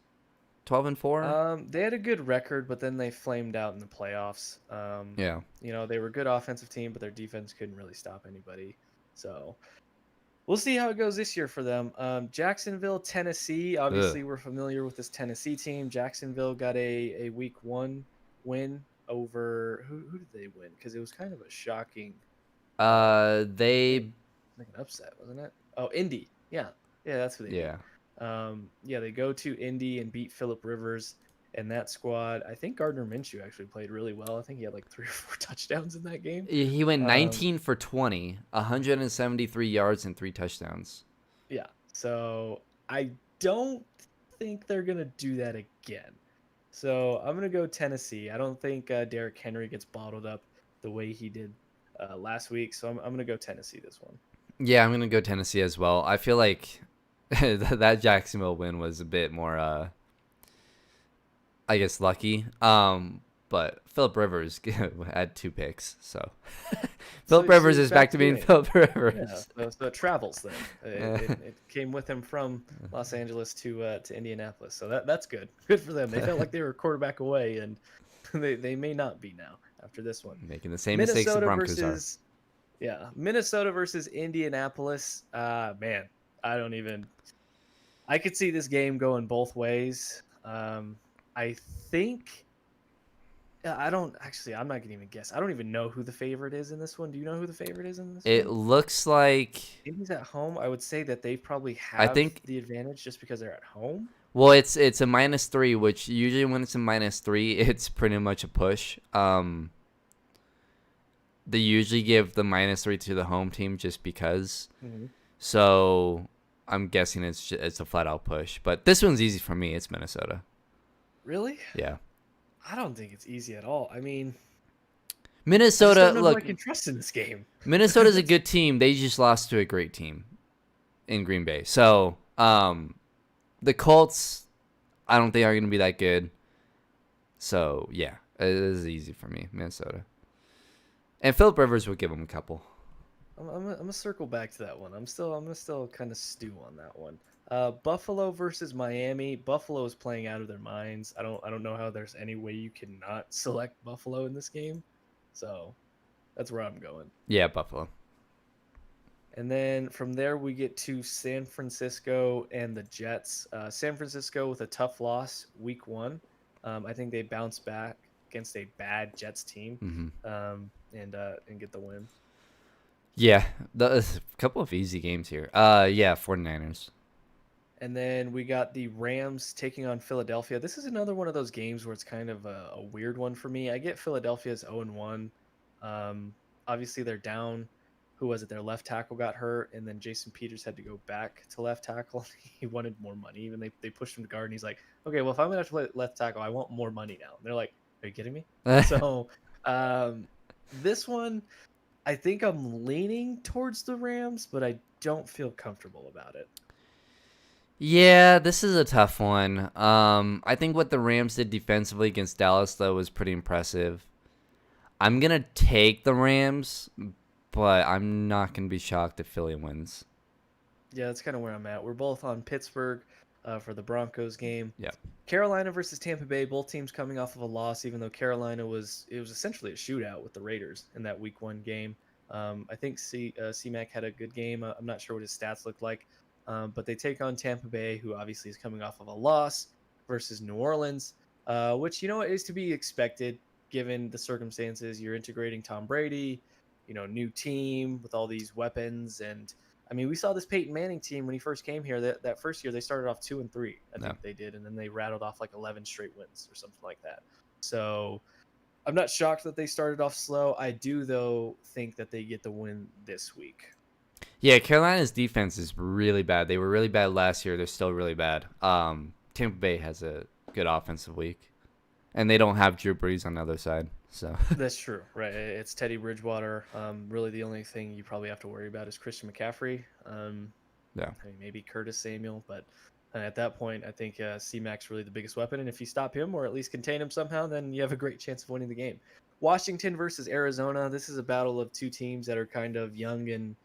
12-4. They had a good record, but then they flamed out in the playoffs. Yeah. They were a good offensive team, but their defense couldn't really stop anybody. So we'll see how it goes this year for them. Jacksonville, Tennessee. Ugh. Obviously, we're familiar with this Tennessee team. Jacksonville got a week 1 win over who did they win? Because it was kind of a shocking, They like an upset, wasn't it? Oh, Indy. Yeah, that's who they beat. yeah. They go to Indy and beat Phillip Rivers and that squad. I think Gardner Minshew actually played really well. I think he had like 3 or 4 touchdowns in that game. He went Um, 19 for 20, 173 yards and 3 touchdowns. Yeah. So I don't think they're gonna do that again. So I'm gonna go Tennessee. I don't think Derrick Henry gets bottled up the way he did last week. So I'm gonna go Tennessee this one. Yeah, I'm gonna go Tennessee as well. I feel like that Jacksonville win was a bit more, I guess, lucky. But Philip Rivers had 2 picks, so Philip So Rivers he's is back back to to being winning. Philip Yeah, Rivers. so it travels then. It came with him from Los Angeles to Indianapolis, so that's good. Good for them. They felt like they were a quarterback away, and they may not be now after this one. Making the same mistakes the Minnesota Broncos are. versus yeah, Minnesota versus Indianapolis. Man, I don't even. I could see this game going both ways. I think. I don't actually. I'm not gonna even guess. I don't even know who the favorite is in this one. Do you know who the favorite is in this It one? looks like Indy's at home. I would say that they probably I have think the advantage just because they're at home. well, it's a -3, which usually when it's a -3, it's pretty much a push. They usually give the -3 to the home team just because. Hmm. So I'm guessing it's a flat out push. But this one's easy for me. It's Minnesota. Really? Yeah. I don't think it's easy at all. I mean, I just Minnesota, don't know who I look, can trust in this game. Minnesota's a good team. They just lost to a great team in Green Bay. So, the Colts, I don't think are going to be that good. So, yeah, it is easy for me, Minnesota. And Philip Rivers will give them a couple. I'm gonna circle back to that one. I'm gonna still kind of stew on that one. Buffalo versus Miami. Buffalo is playing out of their minds. I don't know how there's any way you cannot select Buffalo in this game. So that's where I'm going. Yeah, Buffalo. And then from there we get to San Francisco and the Jets. San Francisco with a tough loss week 1. I think they bounce back against a bad Jets team, and get the win. Yeah, a couple of easy games here. Yeah, 49ers. And then we got the Rams taking on Philadelphia. This is another one of those games where it's kind of a weird one for me. I get Philadelphia's 0-1. Obviously, they're down. Who was it? Their left tackle got hurt, and then Jason Peters had to go back to left tackle. He wanted more money. Even they pushed him to guard, and he's like, okay, well, if I'm going to have to play left tackle, I want more money now. And they're like, are you kidding me? So this one, I think I'm leaning towards the Rams, but I don't feel comfortable about it. Yeah, this is a tough one. I think what the Rams did defensively against Dallas, though, was pretty impressive. I'm going to take the Rams, but I'm not going to be shocked if Philly wins. Yeah, that's kind of where I'm at. We're both on Pittsburgh for the Broncos game. Yeah. Carolina versus Tampa Bay, both teams coming off of a loss, even though Carolina was essentially a shootout with the Raiders in that Week 1 game. I think C-Mac had a good game. I'm not sure what his stats look like, but they take on Tampa Bay, who obviously is coming off of a loss, versus New Orleans, which, is to be expected given the circumstances. You're integrating Tom Brady, new team with all these weapons. And I mean, we saw this Peyton Manning team when he first came here. That first year, they started off 2-3, I think they did, and then they rattled off like 11 straight wins or something like that. So I'm not shocked that they started off slow. I do, though, think that they get the win this week. Yeah, Carolina's defense is really bad. They were really bad last year. They're still really bad. Tampa Bay has a good offensive week, and they don't have Drew Brees on the other side. So That's true, right? It's Teddy Bridgewater. Really, the only thing you probably have to worry about is Christian McCaffrey. yeah. I mean, maybe Curtis Samuel, but at that point, I think C-Mac's really the biggest weapon. And if you stop him or at least contain him somehow, then you have a great chance of winning the game. Washington versus Arizona. This is a battle of two teams that are kind of young, and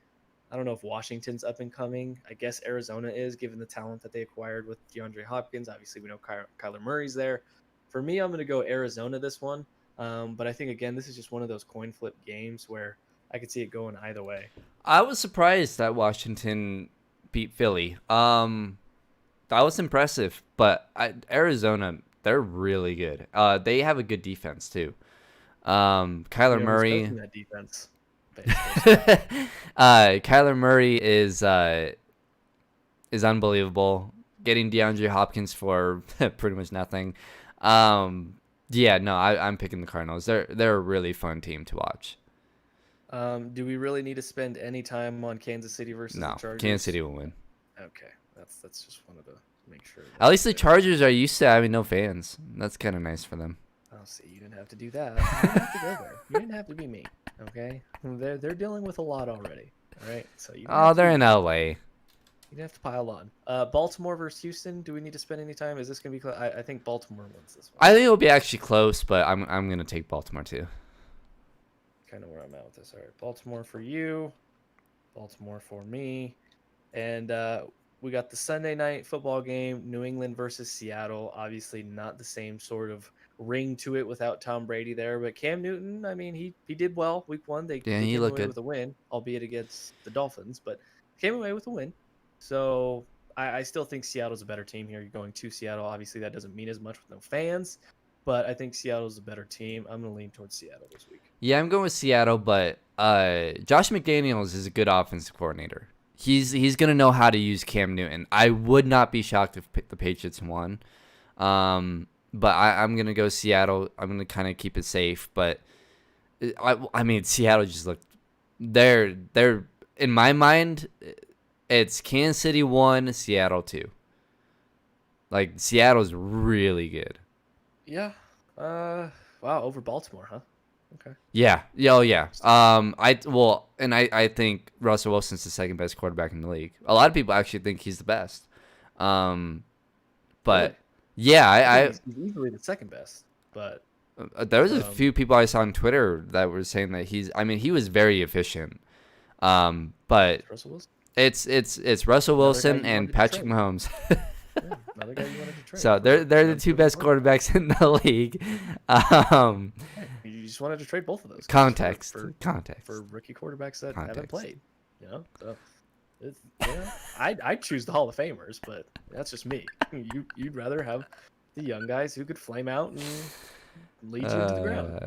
I don't know if Washington's up and coming. I guess Arizona is, given the talent that they acquired with DeAndre Hopkins. Obviously, we know Kyler Murray's there. For me, I'm going to go Arizona this one. But I think, again, this is just one of those coin flip games where I could see it going either way. I was surprised that Washington beat Philly. That was impressive, but Arizona, they're really good. They have a good defense too. Kyler Murray. That defense. Kyler Murray is unbelievable. Getting DeAndre Hopkins for pretty much nothing. Yeah, no, I'm picking the Cardinals. They're a really fun team to watch. Do we really need to spend any time on Kansas City versus the Chargers? Kansas City will win. Okay, that's just wanted to make sure. At least the Chargers are used to having no fans. That's kind of nice for them. Oh, see, you didn't have to do that. You didn't have to go there. You didn't have to be me. Okay, they're dealing with a lot already. All right. So you Oh, they're in LA. you have to pile on. Baltimore versus Houston. Do we need to spend any time? Is this gonna be? I think Baltimore wins this one. I think it'll be actually close, but I'm gonna take Baltimore too. Kind of where I'm at with this. All right, Baltimore for you, Baltimore for me, and we got the Sunday night football game, New England versus Seattle. Obviously, not the same sort of ring to it without Tom Brady there, but Cam Newton. I mean, he did well week one. Yeah, They he came looked away good. with a win, albeit against the Dolphins, but came away with a win. So I still think Seattle's a better team here. You're going to Seattle. Obviously, that doesn't mean as much with no fans, but I think Seattle's a better team. I'm going to lean towards Seattle this week. Yeah, I'm going with Seattle, but Josh McDaniels is a good offensive coordinator. He's gonna know how to use Cam Newton. I would not be shocked if the Patriots won. But I'm gonna go Seattle. I'm gonna kind of keep it safe, but I mean Seattle just looked. They're in my mind, it's Kansas City 1, Seattle 2. Like Seattle's really good. Yeah. Wow, over Baltimore, huh? Okay. Yeah. Oh yeah. I think Russell Wilson's the second best quarterback in the league. A lot of people actually think he's the best. But Really? yeah, He's easily the second best, but there was a few people I saw on Twitter that were saying that he was very efficient. But Russell Wilson. It's Russell Another guy Wilson you and wanted to Patrick trade. Mahomes. Yeah, another guy you wanted to trade. So they're the two best quarterbacks in the league. You just wanted to trade both of those. Context. For rookie quarterbacks that haven't Context. played. You know, so I'd choose the Hall of Famers, but that's just me. You'd rather have the young guys who could flame out and lead you into the ground.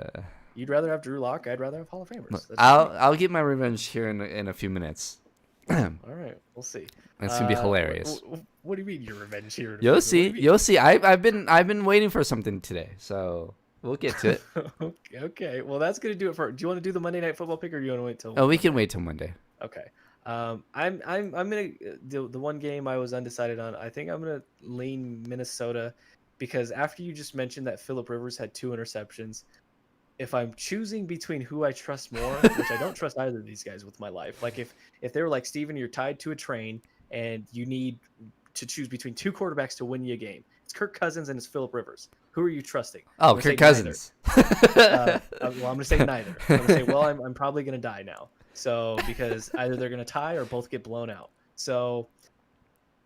You'd rather have Drew Lock. I'd rather have Hall of Famers. That's just me. I'll get my revenge here in a few minutes. All right, we'll see. It's gonna be hilarious. What do you mean your revenge here? You'll see. You'll see. I've been waiting for something today, so we'll get to it. Okay. Well, that's gonna do it for. Do you want to do the Monday Night Football pick, or do you want to wait till? Oh, we can wait till Monday. Okay. I'm gonna the one game I was undecided on. I think I'm gonna lean Minnesota, because after you just mentioned that Phillip Rivers had 2 interceptions, if I'm choosing between who I trust more, which I don't trust either of these guys with my life. Like if they were like, Steven, you're tied to a train and you need to choose between 2 quarterbacks to win you a game. It's Kirk Cousins and it's Phillip Rivers. Who are you trusting? Oh, Kirk Cousins. Well, I'm gonna say neither. I'm gonna say, well, I'm probably gonna die now. So because either they're gonna tie or both get blown out. So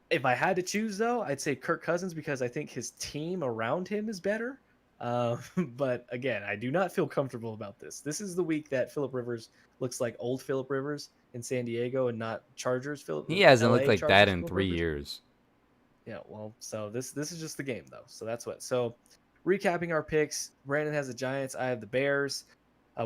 if I had to choose, though, I'd say Kirk Cousins, because I think his team around him is better. But again, I do not feel comfortable about this. This is the week that Phillip Rivers looks like old Phillip Rivers in San Diego and not Chargers. He hasn't looked LA like that Chargers in Phillip 3 Rivers. years. Yeah, well, so this is just the game, though. So that's what. So recapping our picks, Brandon has the Giants. I have the Bears.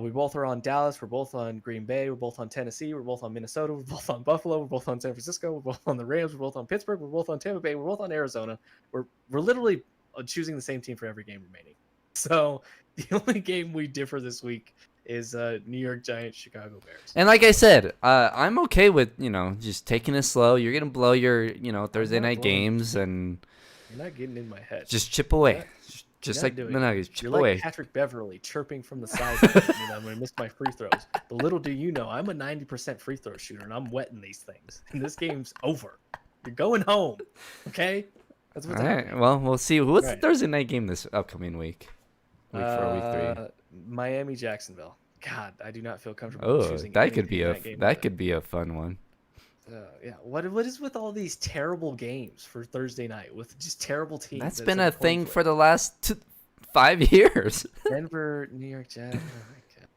We both are on Dallas. We're both on Green Bay. We're both on Tennessee. We're both on Minnesota. We're both on Buffalo. We're both on San Francisco. We're both on the Rams. We're both on Pittsburgh. We're both on Tampa Bay. We're both on Arizona. We're literally choosing the same team for every game remaining. So the only game we differ this week is New York Giants, Chicago Bears. And like I said, I'm okay with just taking it slow. You're gonna blow your Thursday night games and You're not getting in my head. just chip away. Just not like the doing it. Nuggets, You're chip like away. Patrick Beverly chirping from the sideline. I'm going to miss my free throws. But little do you know, I'm a 90% free throw shooter, and I'm wetting these things. And this game's over. You're going home. Okay? That's what's All right. happening. Well, we'll see. What's the Right. Thursday night game this upcoming week? Week 4, week 3. Miami, Jacksonville. God, I do not feel comfortable Oh, choosing that could anything be in a that game. that could be a fun one. Yeah. What is with all these terrible games for Thursday night with just terrible teams? That's that been it's a like thing coin for flip? the last 5 years. Denver, New York Jets. Oh my God.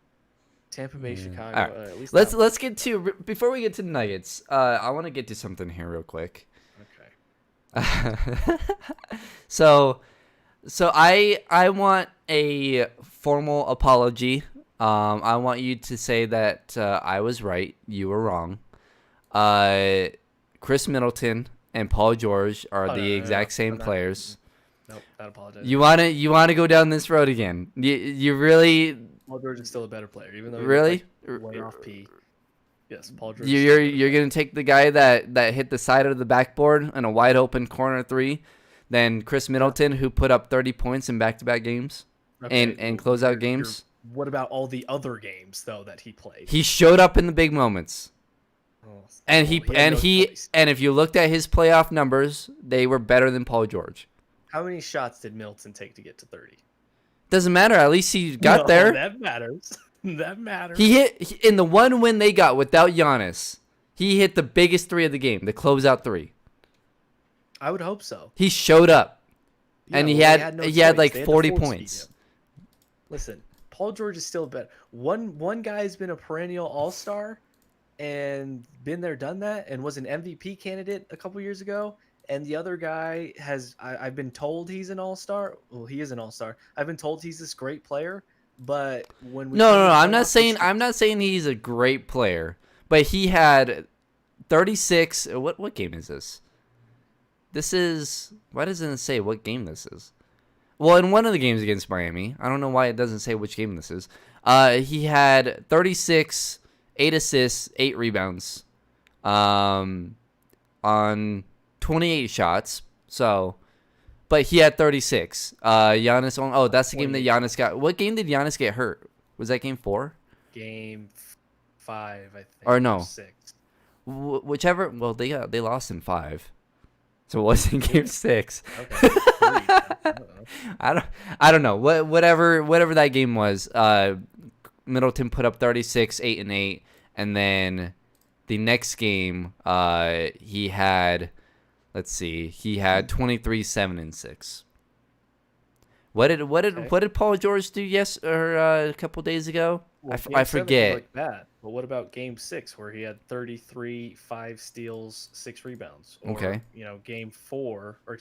Tampa Bay, Chicago. All right. At least Let's get to before we get to the Nuggets. I want to get to something here real quick. Okay. So I want a formal apology. I want you to say that I was right, you were wrong. Chris Middleton and Paul George are Oh, the no, exact I'm same not- players. Nope, not apologize. You wanna go down this road again? You really Paul George is still a better player, even though he really was, like, way off P. Yes, Paul George. you're gonna take the guy that hit the side of the backboard in a wide open corner 3, than Chris Middleton, who put up 30 points in back-to-back games and closeout games. What about all the other games though that he played? He showed up in the big moments. And Well, he had and no he choice. and if you looked at his playoff numbers, they were better than Paul George. How many shots did Middleton take to get to 30? Doesn't matter. At least he got No, there. That matters. That matters. He hit in the one win they got without Giannis. He hit the biggest three of the game, the closeout three. I would hope so. He showed up, Yeah, and well, he they had no he had choice. like They had to 40 force feed points. him. Listen, Paul George is still better. One guy's been a perennial All-Star and been there, done that, and was an MVP candidate a couple years ago. And the other guy I've been told he's an All-Star. Well, he is an All-Star. I've been told he's this great player, but when we No, come no, to no. the I'm not playoffs, saying it's I'm not saying he's a great player, but he had 36. What game is this? This is why doesn't it say what game this is? Well, in one of the games against Miami, I don't know why it doesn't say which game this is. He had 36, 8 assists, 8 rebounds, on 28 shots. So, but he had 36. Giannis. Oh, that's the game that 28. Giannis got. What game did Giannis get hurt? Was that game 4? Game 5, I think. Or no. 6. Whichever. Well, they lost in 5, so it wasn't game 6. Okay. 3, I don't know. I don't know. Whatever that game was. Middleton put up 36, 8 and 8, and then the next game, he had, let's see, he had 23, 7 and 6. What did Paul George do a couple days ago? Well, I game 7 forget. looked bad. But what about game 6 where he had 33, 5 steals, 6 rebounds? Or, Okay. Game 5 where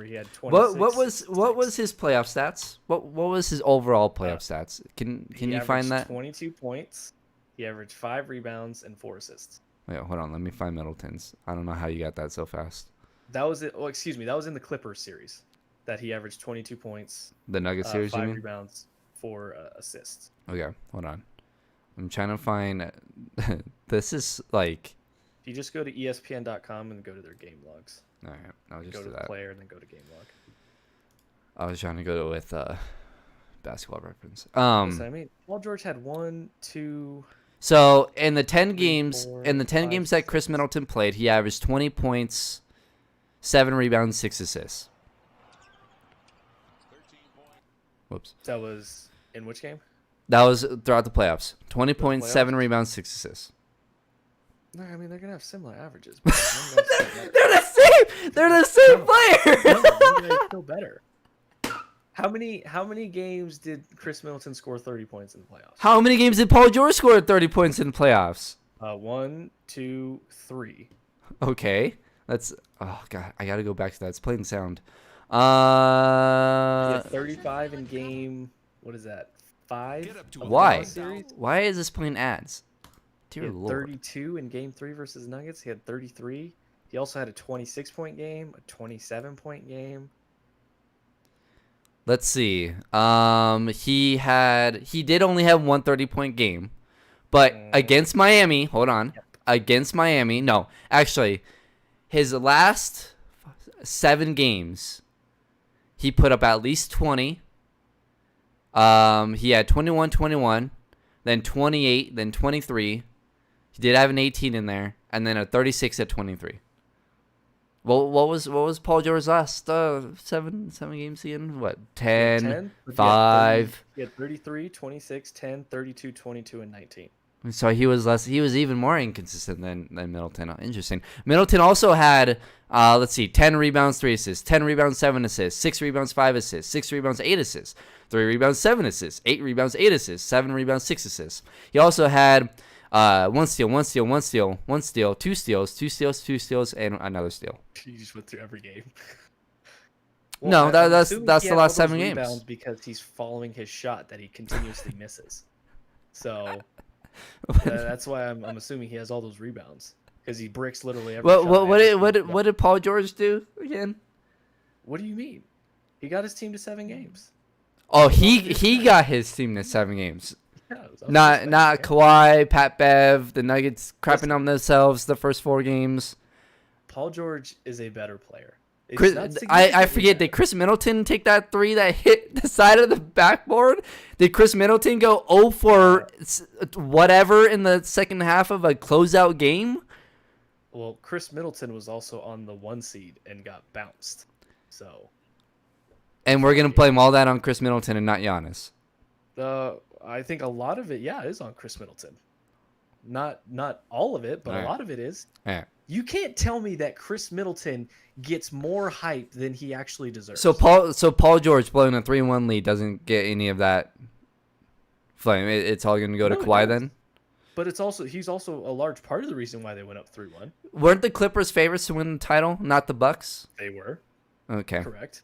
he had 26. What was his playoff stats? What was his overall playoff stats? Can He you find averaged that? 22 points. He averaged 5 rebounds and 4 assists. Wait, hold on. Let me find Middleton's. I don't know how you got that so fast. That was it. Oh, excuse me. That was in the Clippers series that he averaged 22 points, The Nuggets series, you 5 mean? rebounds, 4 assists. Okay, hold on. I'm trying to find. This is like. If you just go to ESPN.com and go to their game logs, All right, I'll just go to do the that. player and then go to game log. I was trying to go with Basketball Reference. Listen, I mean, Paul George had 1, 2. So in the 10 3, games, 4, in the 10 5, games that Chris 6. Middleton played, he averaged 20 points, 7 rebounds, 6 assists. Whoops. That was in which game? That was throughout the playoffs. 20 points, playoffs? 7 rebounds, 6 assists. No, I mean they're gonna have similar averages. But one guy's still better. They're the same. They're the same No, player. one guy's still better. How many games did Chris Middleton score 30 points in the playoffs? How many games did Paul George score 30 points in the playoffs? 1, 2, 3. Okay. That's oh god, I gotta go back to that. It's playing sound. He had 35 in game. What is that? 5. of the Why? Dallas series? Why is this playing ads? He Dear had Lord. 32 in game 3 versus Nuggets. He had 33. He also had a 26-point game, a 27-point game. Let's see. He did only have one 30-point game, but against Miami, hold on. Against Miami, no. Actually, his last 7 games, he put up at least 20. He had 21, 21, then 28, then 23. He did have an 18 in there, and then a 36 at 23. Well, what was Paul George's last 7 games in? What, 10, But 5? He had 33, 26, 10, 32, 22, and 19. So he was even more inconsistent than Middleton. Interesting. Middleton also had, let's see, 10 rebounds, 3 assists, 10 rebounds, 7 assists, 6 rebounds, 5 assists, 6 rebounds, 8 assists, 3 rebounds, 7 assists, 8 rebounds, 8 assists, 7 rebounds, 6 assists. He also had 1 steal, 1 steal, 1 steal, 1 steal, 2 steals, 2 steals, 2 steals, and another steal. You just went through every game. No, I'm that's assuming the he had last all those 7 games. rebounds because he's following his shot that he continuously misses. So that's why I'm assuming he has all those rebounds because he bricks literally every shot. What did Paul George do again? What do you mean? He got his team to 7 games. Oh, he got his team to 7 games. Yeah, it was up to Not his not yeah. Kawhi, Pat Bev, the Nuggets crapping on themselves the first 4 games. Paul George is a better player. Chris, not I significantly forget. better. Did Chris Middleton take that three that hit the side of the backboard? Did Chris Middleton go 0 for whatever in the second half of a closeout game? Well, Chris Middleton was also on the 1 seed and got bounced. So. And we're gonna blame all that on Chris Middleton and not Giannis. I think a lot of it, is on Chris Middleton. Not all of it, but All right. a lot of it is. Yeah. You can't tell me that Chris Middleton gets more hype than he actually deserves. So Paul George blowing a 3-1 lead doesn't get any of that flame. It's all gonna go to No, it Kawhi does. then. But he's also a large part of the reason why they went up 3-1. Weren't the Clippers favorites to win the title, not the Bucks? They were Okay. correct.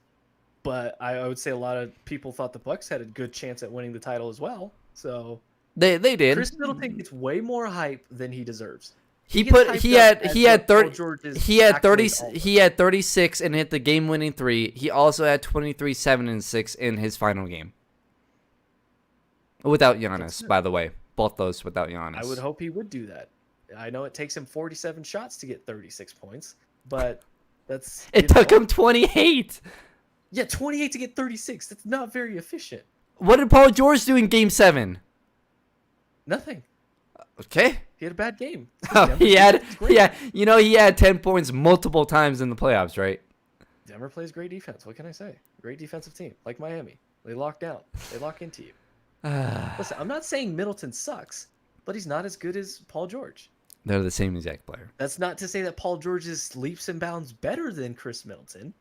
But I would say a lot of people thought the Bucks had a good chance at winning the title as well. So They did. Chris Middleton gets way more hype than he deserves. He gets hyped up as had what Paul 30 George's he had 30 accolades all he had 36 and hit the game winning 3. He also had 23 7 and 6 in his final game. Without Giannis, by the way. Both those without Giannis. I would hope he would do that. I know it takes him 47 shots to get 36 points, but that's It took him 28. Yeah, 28 to get 36. That's not very efficient. What did Paul George do in game 7? Nothing. Okay. He had a bad game. he had 10 points multiple times in the playoffs, right? Denver plays great defense. What can I say? Great defensive team, like Miami. They lock down. They lock into you. Listen, I'm not saying Middleton sucks, but he's not as good as Paul George. They're the same exact player. That's not to say that Paul George is leaps and bounds better than Chris Middleton.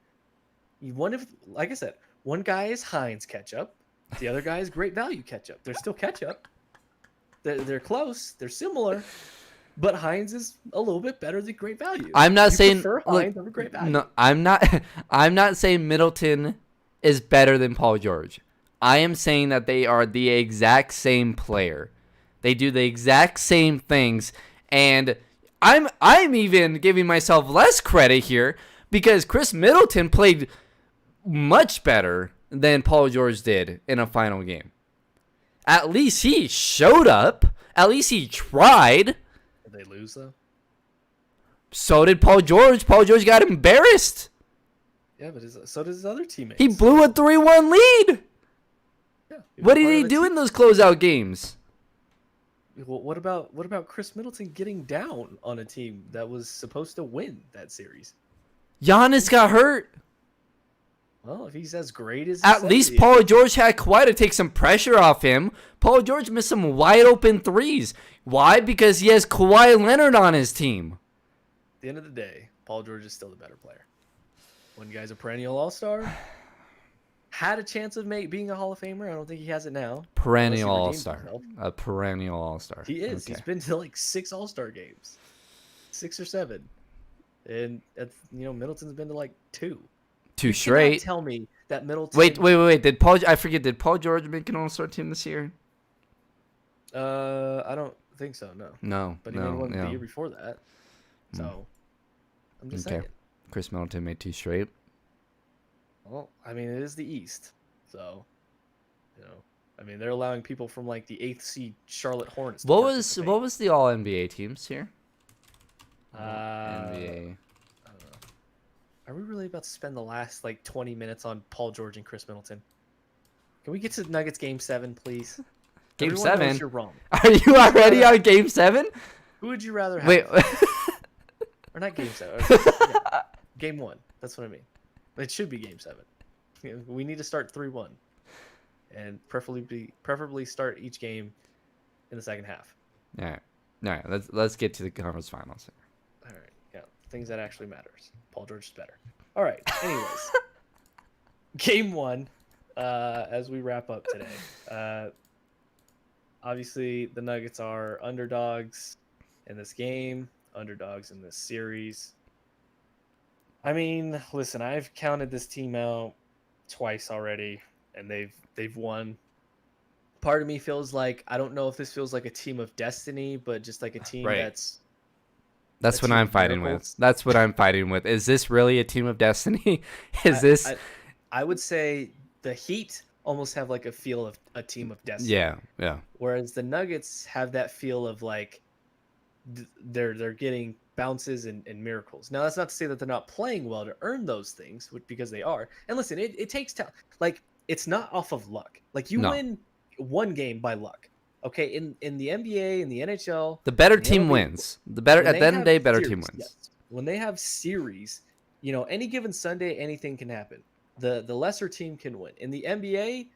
Like I said, one guy is Heinz ketchup, the other guy is Great Value ketchup. They're still ketchup. They're close. They're similar, but Heinz is a little bit better than Great Value. I'm not saying prefer Heinz over Great Value. No, I'm not saying Middleton is better than Paul George. I am saying that they are the exact same player. They do the exact same things, and I'm even giving myself less credit here because Chris Middleton played much better than Paul George did in a final game. At least he showed up. At least he tried. Did they lose though? So did Paul George. Paul George got embarrassed. Yeah, but so did his other teammates. He blew a 3-1 lead. Yeah, What did he do in those closeout games? Well, what about Chris Middleton getting down on a team that was supposed to win that series? Giannis got hurt. Well, if he's as great as At least Paul George had Kawhi to take some pressure off him. Paul George missed some wide open threes. Why? Because he has Kawhi Leonard on his team. At the end of the day, Paul George is still the better player. One guy's a perennial All-Star. Had a chance of being a Hall of Famer. I don't think he has it now. Perennial Unless he redeemed All-Star. himself. A perennial All-Star. He is. Okay. He's been to like 6 All-Star games. 6 or 7. And Middleton's been to like 2. Two You cannot straight. tell me that Middleton. Wait. Did Paul George make an All-Star team this year? I don't think so. No. No. But he made one the year before that. So, I'm just saying. Chris Middleton made 2 straight. Well, I mean, it is the East, so they're allowing people from like the 8th seed Charlotte Hornets. What was the All NBA teams here? NBA. I don't know. Are we really about to spend the last like 20 minutes on Paul George and Chris Middleton? Can we get to Nuggets Game 7, please? Game Everyone knows 7? You're wrong. Are you already on Game 7? Who would you rather have? Wait. Or not Game 7. Game 1. That's what I mean. It should be Game 7. We need to start 3-1, and preferably start each game in the second half. All right. Let's get to the conference finals. All right. Yeah. Things that actually matters. Paul George is better. All right. Anyways, Game 1. As we wrap up today, obviously the Nuggets are underdogs in this game, underdogs in this series. I mean, listen, I've counted this team out twice already, and they've won. Part of me feels like I don't know if this feels like a team of destiny, but just like a team That's a what team I'm of fighting with. miracles. That's what I'm fighting with. Is this really a team of destiny? I would say the Heat almost have like a feel of a team of destiny. Yeah. Whereas the Nuggets have that feel of like they're getting bounces and miracles. Now that's not to say that they're not playing well to earn those things, because they are. And listen, it takes talent. Like, it's not off of luck. Like, you No. win one game by luck. Okay, in the NBA, in the NHL, The better in the team MLB, wins. The better when at they the end of the have day, better team series, wins. yes. When they have series, any given Sunday, anything can happen. The lesser team can win. In the NBA,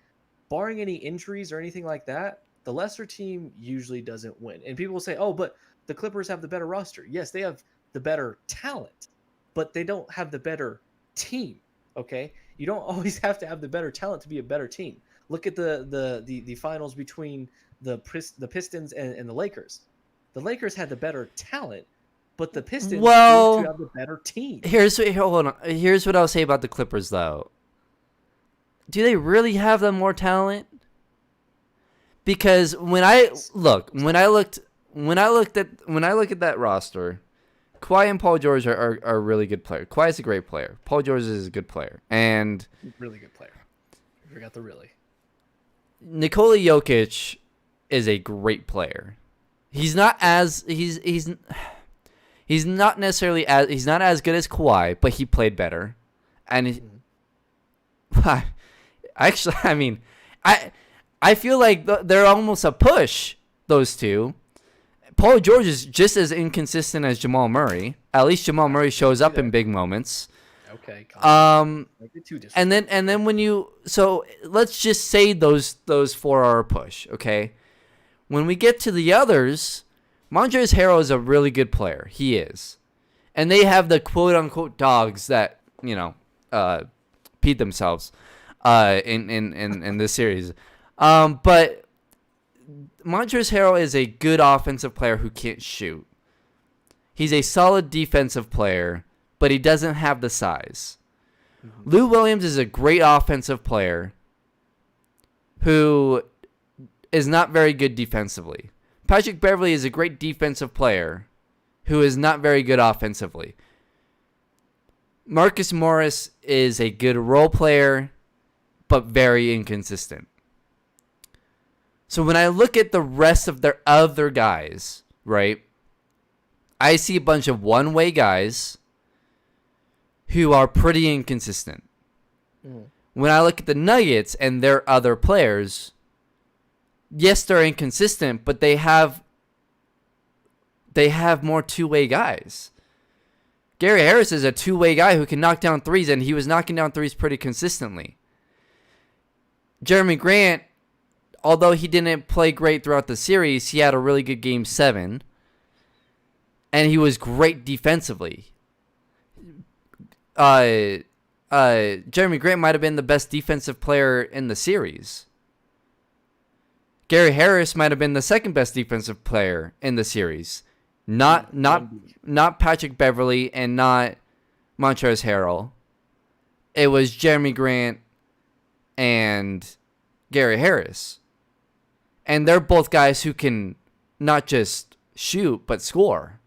barring any injuries or anything like that, the lesser team usually doesn't win. And people will say, "Oh, but the Clippers have the better roster." Yes, they have the better talent, but they don't have the better team. Okay, you don't always have to have the better talent to be a better team. Look at the finals between the Pistons and the Lakers. The Lakers had the better talent, but the Pistons seem to have the better team. Hold on. Here's what I'll say about the Clippers, though. Do they really have the more talent? Because when I look at that roster, Kawhi and Paul George are a really good player. Kawhi is a great player. Paul George is a good player, and really good player. I forgot the really. Nikola Jokic is a great player. He's not as he's not necessarily as he's not as good as Kawhi, but he played better, and actually, I mean, I feel like they're almost a push, those two. Paul George is just as inconsistent as Jamal Murray. At least Jamal Murray shows up in big moments. Okay. And then let's just say those four are a push, okay? When we get to the others, Montrezl Harrell is a really good player. He is. And they have the quote unquote dogs that, peed themselves in this series. But Montrezl Harrell is a good offensive player who can't shoot. He's a solid defensive player, but he doesn't have the size. Mm-hmm. Lou Williams is a great offensive player who is not very good defensively. Patrick Beverley is a great defensive player who is not very good offensively. Marcus Morris is a good role player, but very inconsistent. So when I look at the rest of their other guys, right, I see a bunch of one-way guys who are pretty inconsistent. Mm. When I look at the Nuggets and their other players, yes, they're inconsistent, but they have more two-way guys. Gary Harris is a two-way guy who can knock down threes, and he was knocking down threes pretty consistently. Jeremy Grant, although he didn't play great throughout the series, he had a really good Game 7. And he was great defensively. Jeremy Grant might have been the best defensive player in the series. Gary Harris might have been the second best defensive player in the series. Not Patrick Beverley and not Montrezl Harrell. It was Jeremy Grant and Gary Harris. And they're both guys who can not just shoot, but score.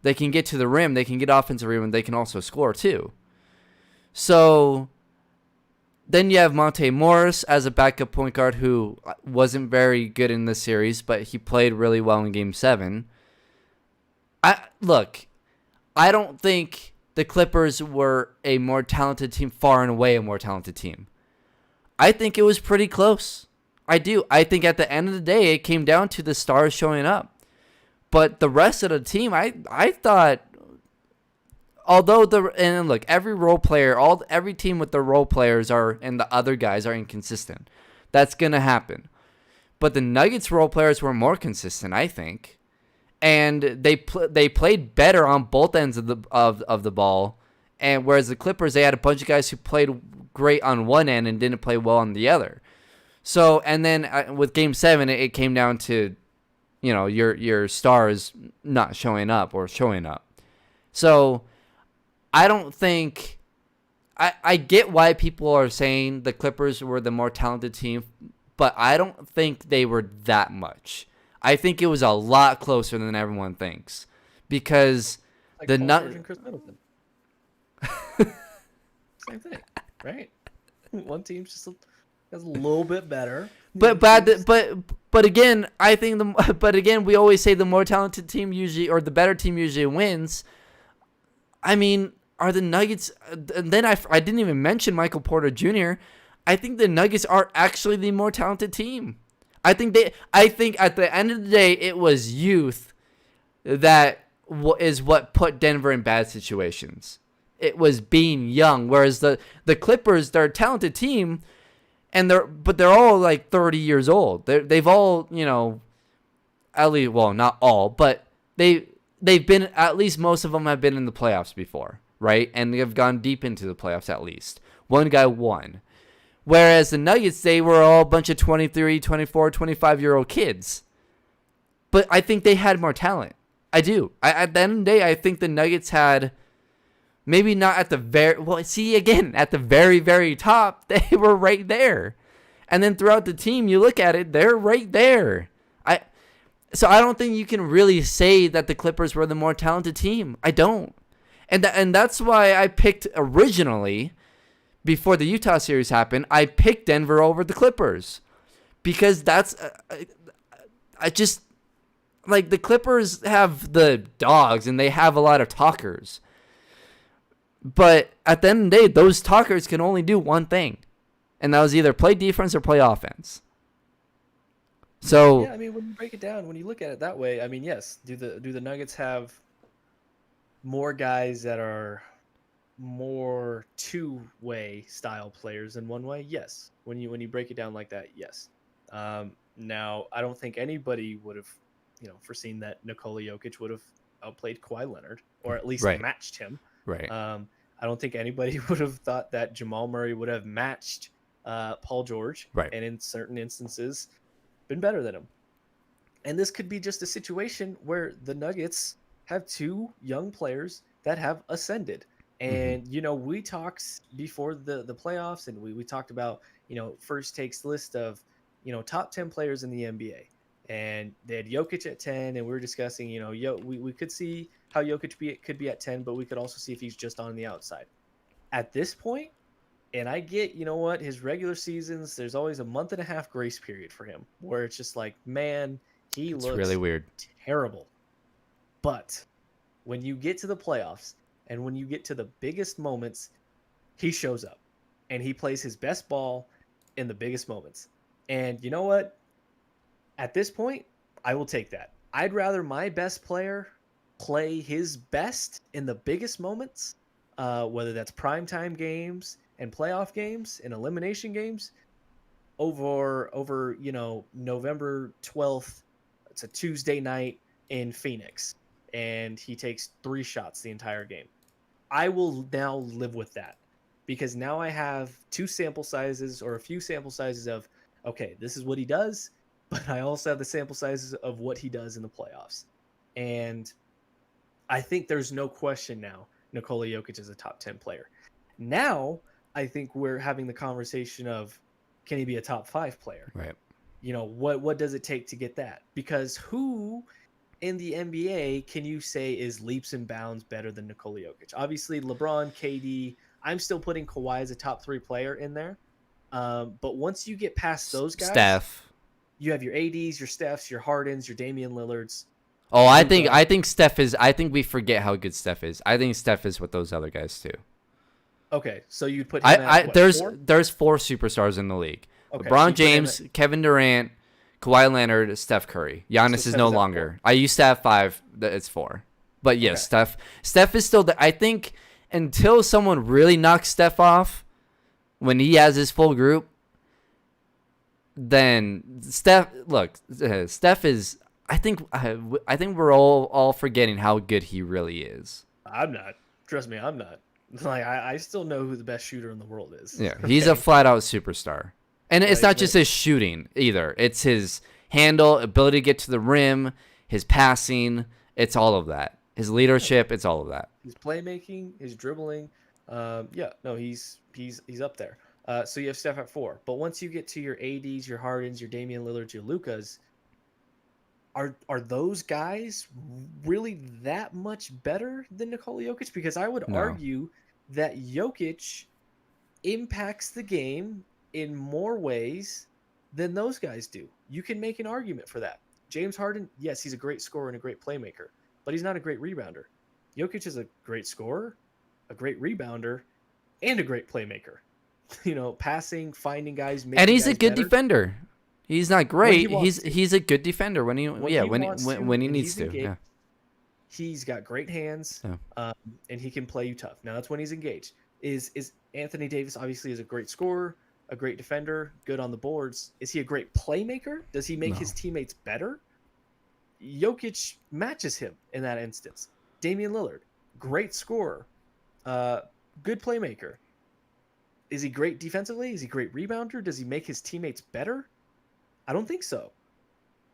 They can get to the rim, they can get offensive rim, and they can also score too. So then you have Monte Morris as a backup point guard who wasn't very good in this series, but he played really well in Game 7. I don't think the Clippers were a more talented team, far and away a more talented team. I think it was pretty close. I do. I think at the end of the day, it came down to the stars showing up. But the rest of the team, I thought, every role player, every team with their role players and the other guys are inconsistent. That's gonna happen. But the Nuggets role players were more consistent, I think, and they played better on both ends of the ball. And whereas the Clippers, they had a bunch of guys who played great on one end and didn't play well on the other. So, and then with Game 7, it came down to, your stars not showing up or showing up. So, I don't think... I get why people are saying the Clippers were the more talented team, but I don't think they were that much. I think it was a lot closer than everyone thinks. Because like the... Paul George and Chris Middleton. Same thing, right? One team's just... That's a little bit better. But again, I think but again, we always say the more talented team usually, or the better team usually wins. I mean, are the Nuggets? And then I didn't even mention Michael Porter Jr. I think the Nuggets are actually the more talented team. I think at the end of the day, it was youth that is what put Denver in bad situations. It was being young, whereas the Clippers, they're a talented team, and they're all like 30 years old. They've all, at least, well, not all, but they've been, at least most of them have been in the playoffs before, right? And they have gone deep into the playoffs at least. One guy won. Whereas the Nuggets, they were all a bunch of 23, 24, 25-year-old kids. But I think they had more talent. I do. At the end of the day, I think the Nuggets had, maybe not at the at the very, very top, they were right there. And then throughout the team, you look at it, they're right there. So I don't think you can really say that the Clippers were the more talented team. I don't. And that's why I picked originally, before the Utah series happened, I picked Denver over the Clippers. Because that's, I just, like, the Clippers have the dogs and they have a lot of talkers. But at the end of the day, those talkers can only do one thing. And that was either play defense or play offense. So yeah, I mean, when you break it down, when you look at it that way, I mean, yes, do the Nuggets have more guys that are more two-way style players than one way? Yes. When you break it down like that, yes. Now, I don't think anybody would have, foreseen that Nikola Jokic would have outplayed Kawhi Leonard, or at least matched him. Right. I don't think anybody would have thought that Jamal Murray would have matched Paul George, right, and in certain instances been better than him. And this could be just a situation where the Nuggets have two young players that have ascended. And, we talked before the playoffs, and we talked about, First Take's list of, top 10 players in the NBA. And they had Jokic at 10, and we were discussing, we could see how Jokic could be at 10, but we could also see if he's just on the outside. At this point, and I get, his regular seasons, there's always a month and a half grace period for him, where it's just like, man, it's looks really weird, terrible. But when you get to the playoffs, and when you get to the biggest moments, he shows up, and he plays his best ball in the biggest moments. And you know what? At this point, I will take that. I'd rather my best player play his best in the biggest moments, whether that's primetime games and playoff games and elimination games, over November 12th. It's a Tuesday night in Phoenix, and he takes 3 shots the entire game. I will now live with that, because now I have 2 sample sizes, or a few sample sizes of, okay, this is what he does, but I also have the sample sizes of what he does in the playoffs. And I think there's no question now Nikola Jokic is a top 10 player. Now, I think we're having the conversation of, can he be a top 5 player? Right. What does it take to get that? Because who in the NBA can you say is leaps and bounds better than Nikola Jokic? Obviously, LeBron, KD. I'm still putting Kawhi as a top 3 player in there. But once you get past those guys, Steph, you have your ADs, your Stephs, your Hardens, your Damian Lillards. Oh, I think Steph is. I think we forget how good Steph is. I think Steph is with those other guys too. Okay, so you put him at what, there's 4? There's 4 superstars in the league. Okay, LeBron so James, Kevin Durant, Kawhi Leonard, Steph Curry. Giannis is no longer. I used to have 5. It's 4. But yes, okay. Steph is still there. I think until someone really knocks Steph off, when he has his full group, then Steph is. I think we're all forgetting how good he really is. I'm not. Trust me, I'm not. Like I still know who the best shooter in the world is. Yeah, he's a flat out superstar. And it's not just his shooting either. It's his handle, ability to get to the rim, his passing. It's all of that. His leadership. It's all of that. His playmaking, his dribbling. He's up there. So you have Steph at 4. But once you get to your ADs, your Hardens, your Damian Lillards, your Lucas, are those guys really that much better than Nikola Jokic? Because I would argue that Jokic impacts the game in more ways than those guys do. You can make an argument for that. James Harden, yes, he's a great scorer and a great playmaker, but he's not a great rebounder. Jokic is a great scorer, a great rebounder, and a great playmaker. Passing, finding guys, making And he's guys a good better. defender. He's not When he great. wants to. He's a good defender when he When yeah he when wants to when he and needs he's to. engaged, Yeah. he's got great hands, Yeah. and he can play you tough. Now that's when he's engaged. Is Anthony Davis obviously is a great scorer, a great defender, good on the boards. Is he a great playmaker? Does he make No. his teammates better? Jokic matches him in that instance. Damian Lillard, great scorer, good playmaker. Is he great defensively? Is he a great rebounder? Does he make his teammates better? I don't think so.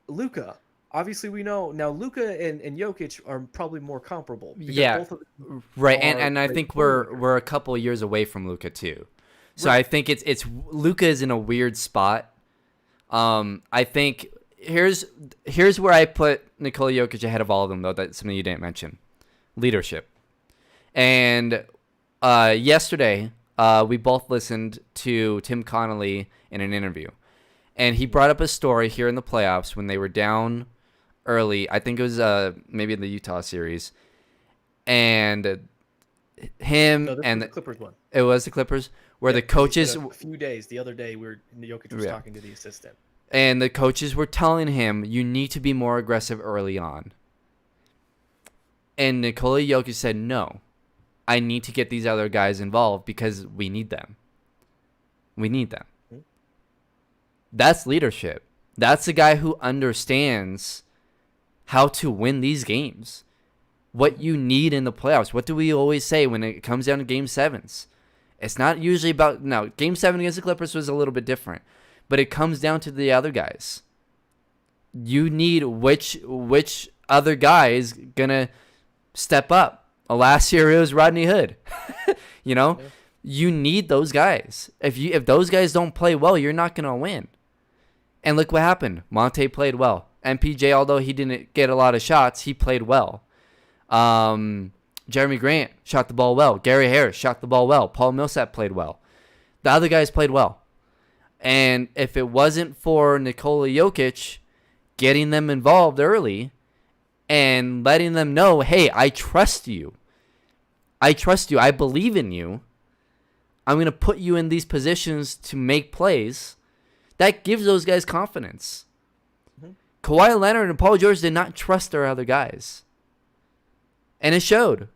Luka, obviously we know now Luka and Jokic are probably more comparable. Because Yeah. both of them Right, are and I great think playmakers. we're a couple of years away from Luca too, so Right. I think it's Luca is in a weird spot. I think here's where I put Nikola Jokic ahead of all of them, though. That's something you didn't mention: leadership. And yesterday, we both listened to Tim Connolly in an interview, and he brought up a story here in the playoffs when they were down early. I think it was maybe in the Utah series. And him No, this and was the Clippers one. it was the Clippers where the Yeah, 'cause he coaches said a few days. The other day, Jokic was Yeah. talking to the assistant. and the coaches were telling him you need to be more aggressive early on. And Nikola Jokic said, "No, I need to get these other guys involved because we need them. We need them." Mhm. That's leadership. That's a guy who understands how to win these games. What you need in the playoffs. What do we always say when it comes down to game sevens? It's not usually about now. Game 7 against the Clippers was a little bit different, but it comes down to the other guys. You need which other guy is gonna step up. Last year it was Rodney Hood. Yeah. You need those guys. If those guys don't play well, you're not gonna win. And look what happened. Monte played well. MPJ, although he didn't get a lot of shots, he played well. Jeremy Grant shot the ball well. Gary Harris shot the ball well. Paul Millsap played well. The other guys played well. And if it wasn't for Nikola Jokic getting them involved early and letting them know, hey, I trust you. I trust you. I believe in you. I'm going to put you in these positions to make plays. That gives those guys confidence. Mhm. Kawhi Leonard and Paul George did not trust their other guys. And it showed.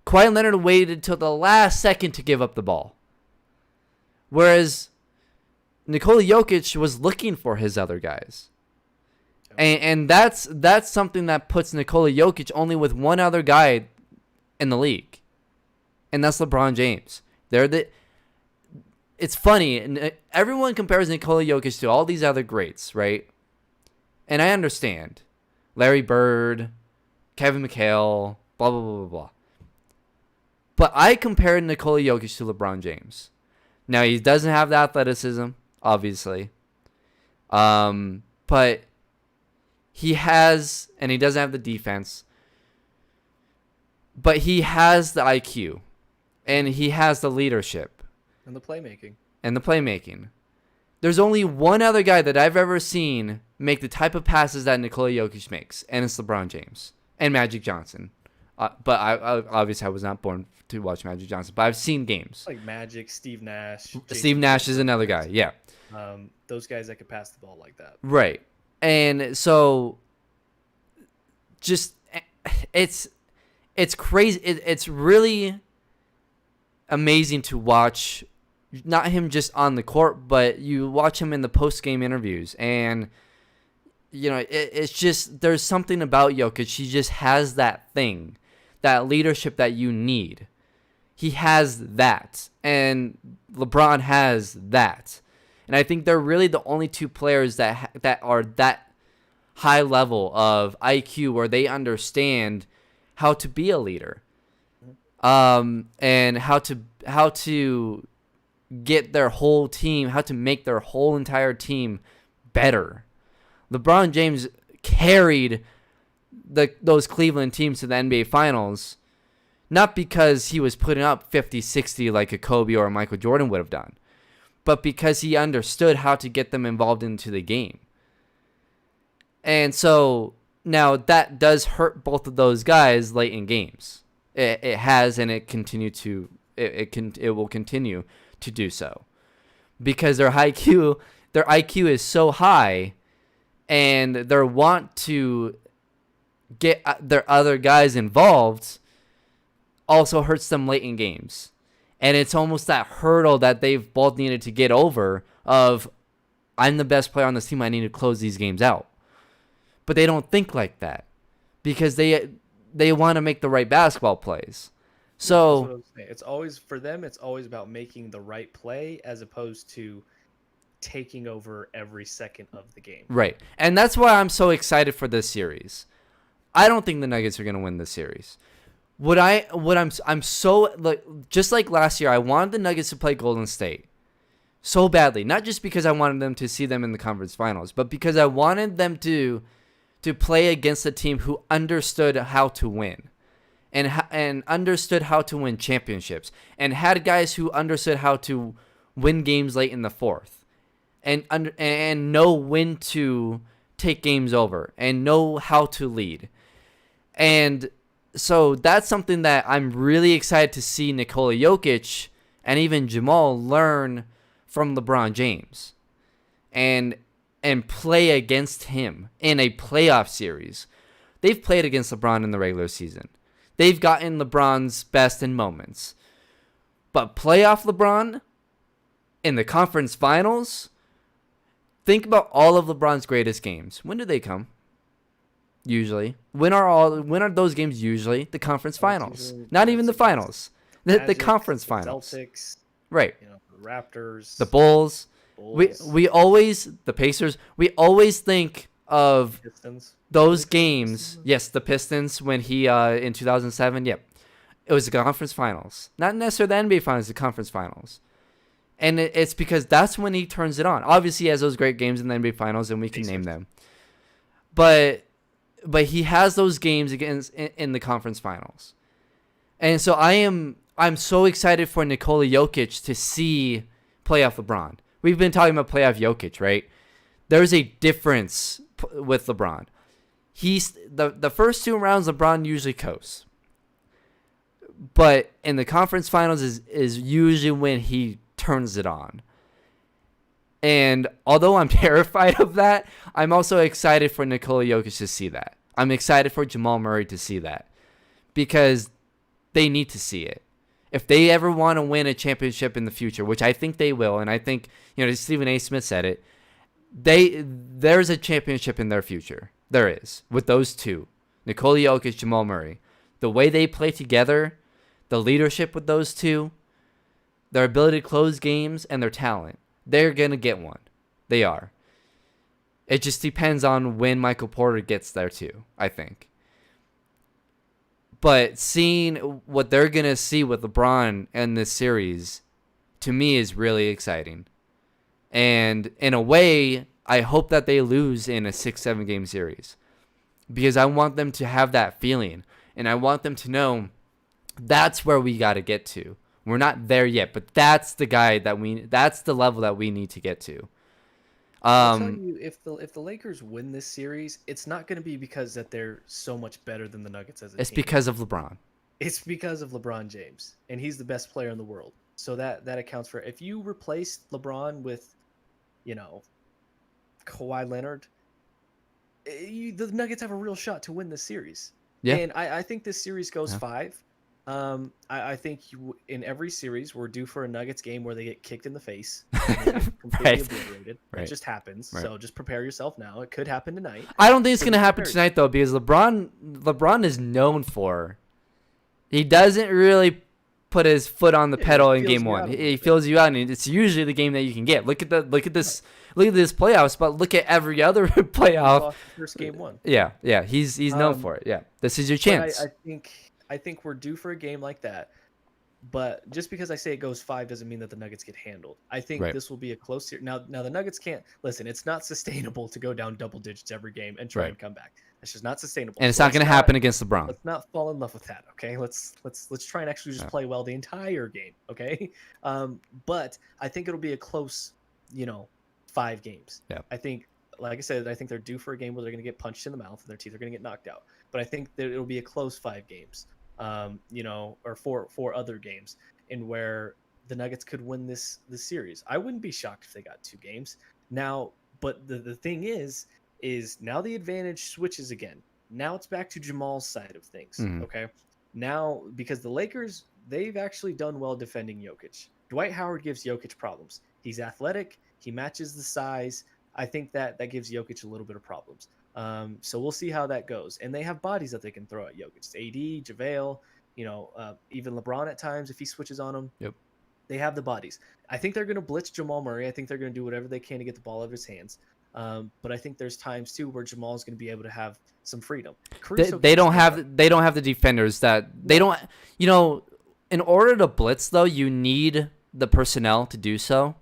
Kawhi Leonard waited till the last second to give up the ball. Whereas Nikola Jokic was looking for his other guys. And that's something that puts Nikola Jokic only with one other guy in the league. And that's LeBron James. It's funny, and everyone compares Nikola Jokic to all these other greats, right? And I understand. Larry Bird, Kevin McHale, blah, blah, blah, blah, blah. But I compare Nikola Jokic to LeBron James. Now, he doesn't have the athleticism, obviously. But he has, and he doesn't have the defense. But he has the IQ. And he has the leadership. And the playmaking. And the playmaking. There's only one other guy that I've ever seen make the type of passes that Nikola Jokic makes, and it's LeBron James and Magic Johnson. But I obviously I was not born to watch Magic Johnson, but I've seen games. Like Magic, Steve Nash. Steve Jason Nash Kidd. is another guy, yeah. Those guys that could pass the ball like that. Right. And so just it's crazy. It's really amazing to watch, not him just on the court, but you watch him in the post-game interviews. And, it's just, there's something about Jokic. He just has that thing, that leadership that you need. He has that. And LeBron has that. And I think they're really the only two players that are that high level of IQ where they understand how to be a leader. And how to get their whole team, how to make their whole entire team better. LeBron James carried those Cleveland teams to the NBA Finals, not because he was putting up 50, 60 like a Kobe or a Michael Jordan would have done, but because he understood how to get them involved into the game. And so now that does hurt both of those guys late in games. It has, and it will continue to do so, because their IQ is so high, and their want to get their other guys involved also hurts them late in games. And it's almost that hurdle that they've both needed to get over of, I'm the best player on this team, I need to close these games out. But they don't think like that, because they want to make the right basketball plays. So it's always, for them, it's always about making the right play as opposed to taking over every second of the game. Right. And that's why I'm so excited for this series. I don't think the Nuggets are going to win this series. I'm so, like, just like last year, I wanted the Nuggets to play Golden State so badly, not just because I wanted them to see them in the conference finals, but because I wanted them to play against a team who understood how to win, and understood how to win championships, and had guys who understood how to win games late in the fourth, and know when to take games over, and know how to lead. And so that's something that I'm really excited to see Nikola Jokic and even Jamal learn from LeBron James, and play against him in a playoff series. They've played against LeBron in the regular season. They've gotten LeBron's best in moments. But playoff LeBron in the conference finals, think about all of LeBron's greatest games. When do they come? Usually. When are those games usually? The conference finals. Not even the finals. The conference finals. Celtics. Right. The Raptors. The Bulls. We always, the Pacers, we always think of Pistons. Those games. Yes, the Pistons when he in 2007. Yep. It was the conference finals. Not necessarily the NBA finals, the conference finals. And it's because that's when he turns it on. Obviously, he has those great games in the NBA finals, and we can name them. But he has those games against in the conference finals. And so I'm so excited for Nikola Jokic to see playoff LeBron. We've been talking about playoff Jokic, right? There's a difference with LeBron. He's the first two rounds LeBron usually coasts. But in the conference finals is usually when he turns it on. And although I'm terrified of that, I'm also excited for Nikola Jokic to see that. I'm excited for Jamal Murray to see that, because they need to see it. If they ever want to win a championship in the future, which I think they will, and I think, Stephen A. Smith said it, there's a championship in their future. There is, with those two, Nikola Jokic, Jamal Murray. The way they play together, the leadership with those two, their ability to close games, and their talent, they're going to get one. They are. It just depends on when Michael Porter gets there too, I think. But seeing what they're going to see with LeBron in this series, to me, is really exciting. And in a way, I hope that they lose in a 6-7 game series, because I want them to have that feeling, and I want them to know that's where we got to get to. We're not there yet, but that's that's the level that we need to get to. I'll tell you, if the Lakers win this series, it's not going to be because that they're so much better than the Nuggets as a team. It's because of LeBron. It's because of LeBron James, and he's the best player in the world. So that accounts for it. If you replace LeBron with, Kawhi Leonard, the Nuggets have a real shot to win this series. Yeah. And I think this series goes 5. I think in every series we're due for a Nuggets game where they get kicked in the face, and they get completely obliterated. Right. It just happens. Right. So just prepare yourself now. It could happen tonight. I don't think it's going to happen tonight, though, because LeBron is known for, he doesn't really put his foot on the pedal in game one. He fills you out, and it's usually the game that you can get. Look at this playoffs, but look at every other playoff. First game one. Yeah. He's known for it. Yeah, this is your chance. I think we're due for a game like that, but just because I say it goes 5 doesn't mean that the Nuggets get handled. I think this will be a close series. Now the Nuggets can't listen. It's not sustainable to go down double digits every game and try and come back. It's just not sustainable. And it's So not going to happen against LeBron. let's not fall in love with that. Okay, let's try and actually just Yeah. play well the entire game. Okay, but I think it'll be a close, 5 games. Yeah. I think, like I said, I think they're due for a game where they're going to get punched in the mouth and their teeth are going to get knocked out. But I think that it'll be a close 5 games, or four other games in where the Nuggets could win this series. I wouldn't be shocked if they got 2 games now. But the thing is now the advantage switches again. Now it's back to Jamal's side of things. Mhm. Okay. Now, because the Lakers, they've actually done well defending Jokic. Dwight Howard gives Jokic problems. He's athletic. He matches the size. I think that gives Jokic a little bit of problems. So we'll see how that goes. And they have bodies that they can throw at Jokic. It's AD, JaVale, even LeBron at times if he switches on them. Yep. They have the bodies. I think they're going to blitz Jamal Murray. I think they're going to do whatever they can to get the ball out of his hands. But I think there's times too where Jamal is going to be able to have some freedom. They don't have the defenders that they don't. In order to blitz though, you need the personnel to do so.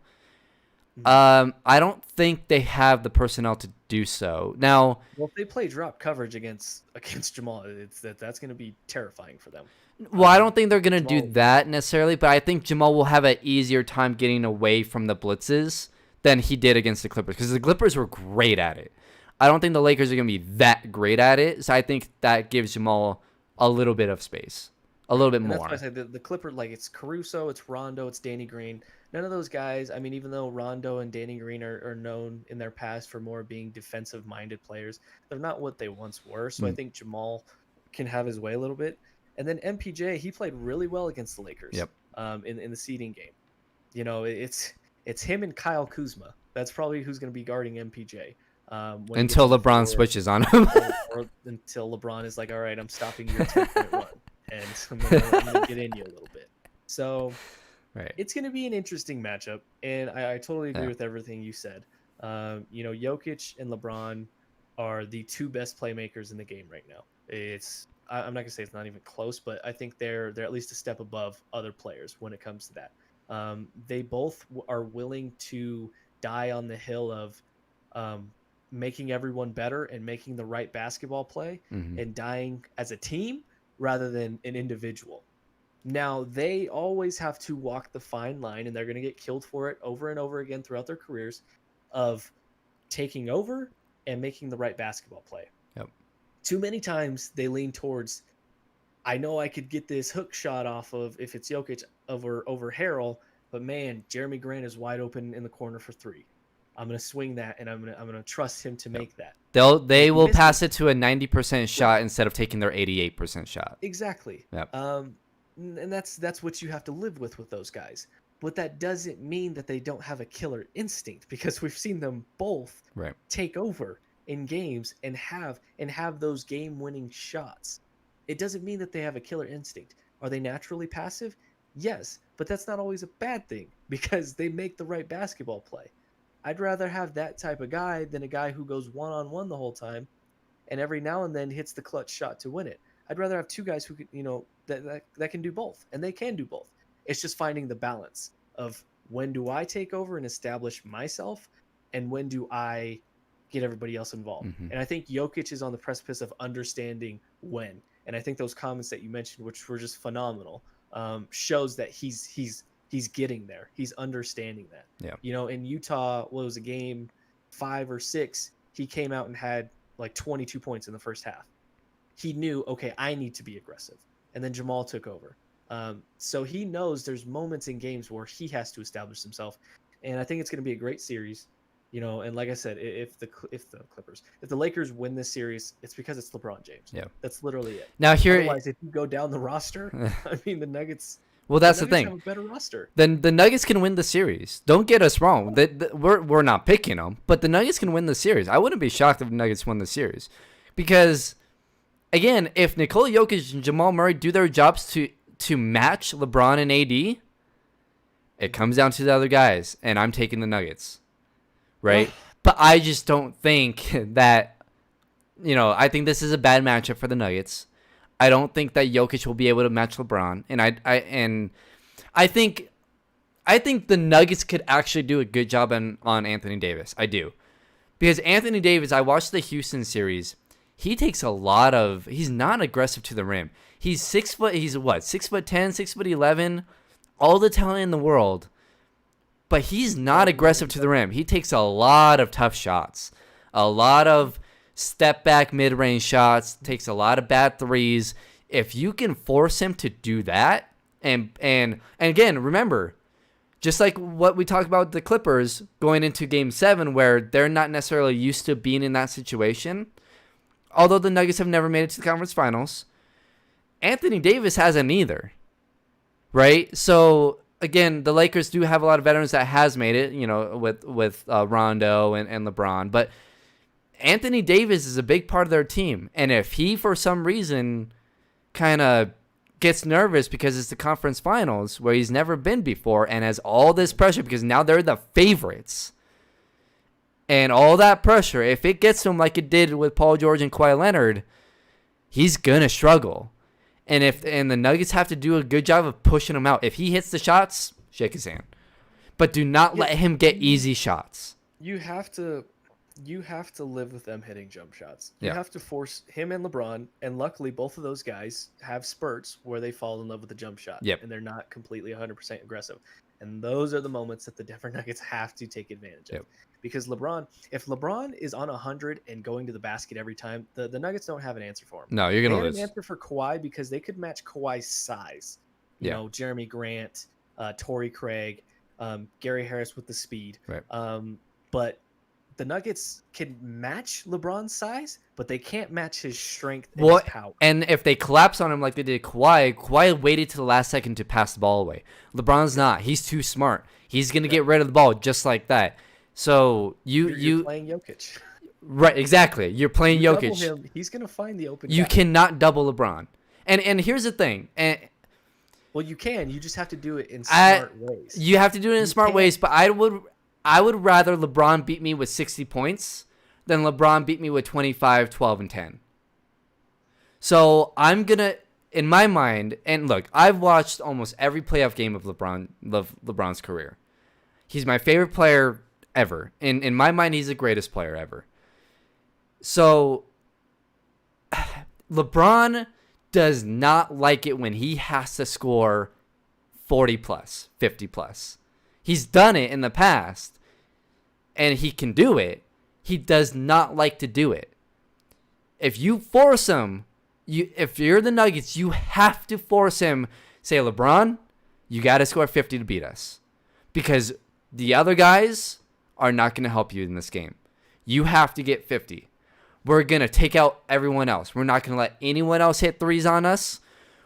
I don't think they have the personnel to do so now. Well, if they play drop coverage against Jamal, that's going to be terrifying for them. Well, I don't think they're going to do Jamal- that necessarily, but I think Jamal will have an easier time getting away from the blitzes than he did against the Clippers, because the Clippers were great at it. I don't think the Lakers are going to be that great at it, so I think that gives Jamal a little bit of space, a little bit And that's more. why I said the Clipper, like it's Caruso, it's Rondo, it's Danny Green. None of those guys, I mean, even though Rondo and Danny Green are known in their past for more being defensive-minded players, they're not what they once were. So I think Jamal can have his way a little bit. And then MPJ, he played really well against the Lakers. Yep. In the seeding game. It's him and Kyle Kuzma. That's probably who's going to be guarding MPJ. When Until LeBron switches on him. or until LeBron is like, all right, I'm stopping your 2-point run, and I'm gonna get in you a little bit. So Right. it's going to be an interesting matchup, and I totally agree Yeah. with everything you said. Jokic and LeBron are the 2 best playmakers in the game right now. I'm not gonna say it's not even close, but I think they're at least a step above other players when it comes to that. They both are willing to die on the hill of making everyone better and making the right basketball play Mhm. and dying as a team rather than an individual. Now, they always have to walk the fine line, and they're going to get killed for it over and over again throughout their careers, of taking over and making the right basketball play. Yep. Too many times they lean towards, I know I could get this hook shot off of, if it's Jokic, over Harrell, but man, Jeremy Grant is wide open in the corner for 3. I'm going to swing that, and I'm going to trust him to make that. They will miss pass it to a 90% shot instead of taking their 88% shot. Exactly. Yep. And that's what you have to live with those guys. But that doesn't mean that they don't have a killer instinct, because we've seen them both Right. take over in games and have those game-winning shots. It doesn't mean that they have a killer instinct. Are they naturally passive? Yes, but that's not always a bad thing, because they make the right basketball play. I'd rather have that type of guy than a guy who goes one-on-one the whole time and every now and then hits the clutch shot to win it. I'd rather have 2 guys who could, that can do both, and they can do both. It's just finding the balance of, when do I take over and establish myself, and when do I get everybody else involved? Mhm. And I think Jokic is on the precipice of understanding when. And I think those comments that you mentioned, which were just phenomenal, shows that he's getting there. He's understanding that. Yeah. In Utah, what was a game 5 or 6, he came out and had like 22 points in the first half. He knew, okay, I need to be aggressive. And then Jamal took over. So he knows there's moments in games where he has to establish himself. And I think it's going to be a great series. And like I said, if the Lakers win this series, it's because it's LeBron James. Yeah. That's literally it. Now here, Otherwise, if you go down the roster, I mean, the Nuggets. well, that's the Nuggets thing. have a better roster. Then the Nuggets can win the series. Don't get us wrong. We're not picking them, but the Nuggets can win the series. I wouldn't be shocked if the Nuggets win the series, because, again, if Nikola Jokic and Jamal Murray do their jobs to match LeBron and AD, it comes down to the other guys, and I'm taking the Nuggets, right? But I just don't think that, I think this is a bad matchup for the Nuggets. I don't think that Jokic will be able to match LeBron, and I think the Nuggets could actually do a good job on Anthony Davis. I do, because Anthony Davis, I watched the Houston series. He's not aggressive to the rim. He's 6 foot, he's what, 6'10", 6'11", all the talent in the world, but he's not aggressive to the rim. He takes a lot of tough shots, a lot of step back mid-range shots, takes a lot of bad threes. If you can force him to do that, and again, remember, just like what we talked about with the Clippers going into Game 7, where they're not necessarily used to being in that situation, although the Nuggets have never made it to the conference finals, Anthony Davis hasn't either, right? So, again, the Lakers do have a lot of veterans that has made it, with Rondo and LeBron, but Anthony Davis is a big part of their team, and if he, for some reason, kind of gets nervous because it's the conference finals where he's never been before and has all this pressure because now they're the favorites, and all that pressure, if it gets to him like it did with Paul George and Kawhi Leonard, he's gonna struggle. And the Nuggets have to do a good job of pushing him out. If he hits the shots, shake his hand, but do not let him get easy shots. You have to live with them hitting jump shots. You Yeah. have to force him and LeBron, and luckily both of those guys have spurts where they fall in love with the jump shot. Yep. And they're not completely 100% aggressive. And those are the moments that the Denver Nuggets have to take advantage of. Yep. Because if LeBron is on 100 and going to the basket every time, the Nuggets don't have an answer for him. No, you're They gonna have lose. an answer for Kawhi because they could match Kawhi's size. Yeah. Jeremy Grant, Torrey Craig, Gary Harris with the speed. Right. But the Nuggets can match LeBron's size, but they can't match his strength and Well, his power. and if they collapse on him like they did Kawhi waited to the last second to pass the ball away. LeBron's not. He's too smart. He's gonna get rid of the ball just like that. So You're playing Jokic. right, exactly. You're playing You double Jokic. him, he's gonna find the open. You guy. cannot double LeBron. And here's the thing. And Well, you can. You just have to do it in smart ways. you have to do it in You smart can't- ways, but I would rather LeBron beat me with 60 points than LeBron beat me with 25, 12, and 10. So I'm going to, in my mind, and look, I've watched almost every playoff game of LeBron's career. He's my favorite player ever. In my mind, he's the greatest player ever. So LeBron does not like it when he has to score 40 plus, 50 plus. He's done it in the past, and he can do it. He does not like to do it. If you force him, if you're the Nuggets, you have to force him. Say, LeBron, you got to score 50 to beat us, because the other guys are not going to help you in this game. You have to get 50. We're going to take out everyone else. We're not going to let anyone else hit threes on us.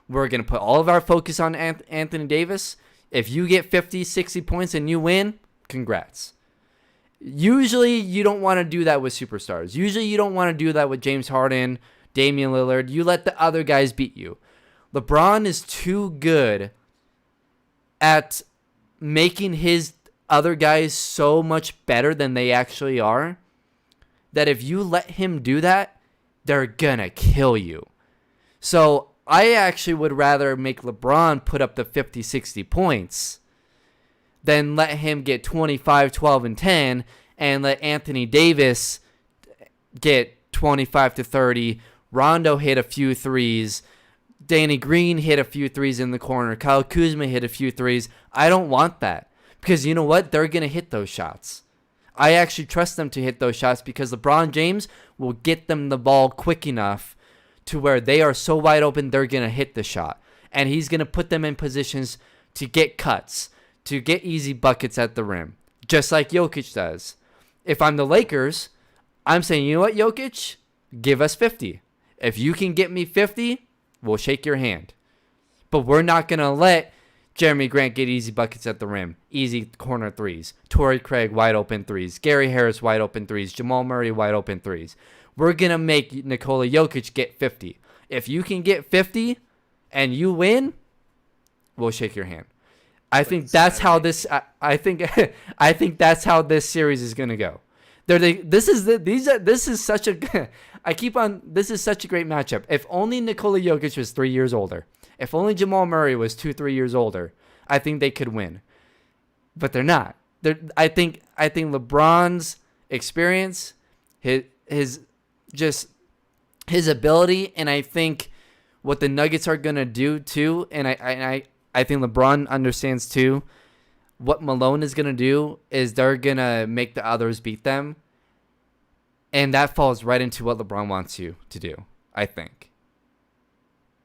We're going to put all of our focus on Anthony Davis. If you get 50, 60 points and you win, congrats. Usually you don't want to do that with superstars. Usually you don't want to do that with James Harden, Damian Lillard. You let the other guys beat you. LeBron is too good at making his other guys so much better than they actually are that if you let him do that, they're gonna kill you. So I actually would rather make LeBron put up the 50, 60 points than let him get 25, 12, and 10 and let Anthony Davis get 25 to 30. Rondo hit a few threes. Danny Green hit a few threes in the corner. Kyle Kuzma hit a few threes. I don't want that, because you know what? They're going to hit those shots. I actually trust them to hit those shots because LeBron James will get them the ball quick enough to where they are so wide open they're going to hit the shot. And he's going to put them in positions to get cuts, to get easy buckets at the rim, just like Jokic does. If I'm the Lakers, I'm saying, you know what, Jokic? Give us 50. If you can get me 50, we'll shake your hand. But we're not going to let Jeremy Grant get easy buckets at the rim, easy corner threes, Torrey Craig wide open threes, Gary Harris wide open threes, Jamal Murray wide open threes. We're going to make Nikola Jokic get 50. If you can get 50 and you win, we'll shake your hand. I think that's how this I think that's how this series is going to go. This is such a this is such a great matchup. If only Nikola Jokic was 3 years older. If only Jamal Murray was 2-3 years older, I think they could win. But they're not. I think his ability, and I think what the Nuggets are gonna do too, and I think LeBron understands too. What Malone is gonna do is they're gonna make the others beat them, and that falls right into what LeBron wants you to do. I think.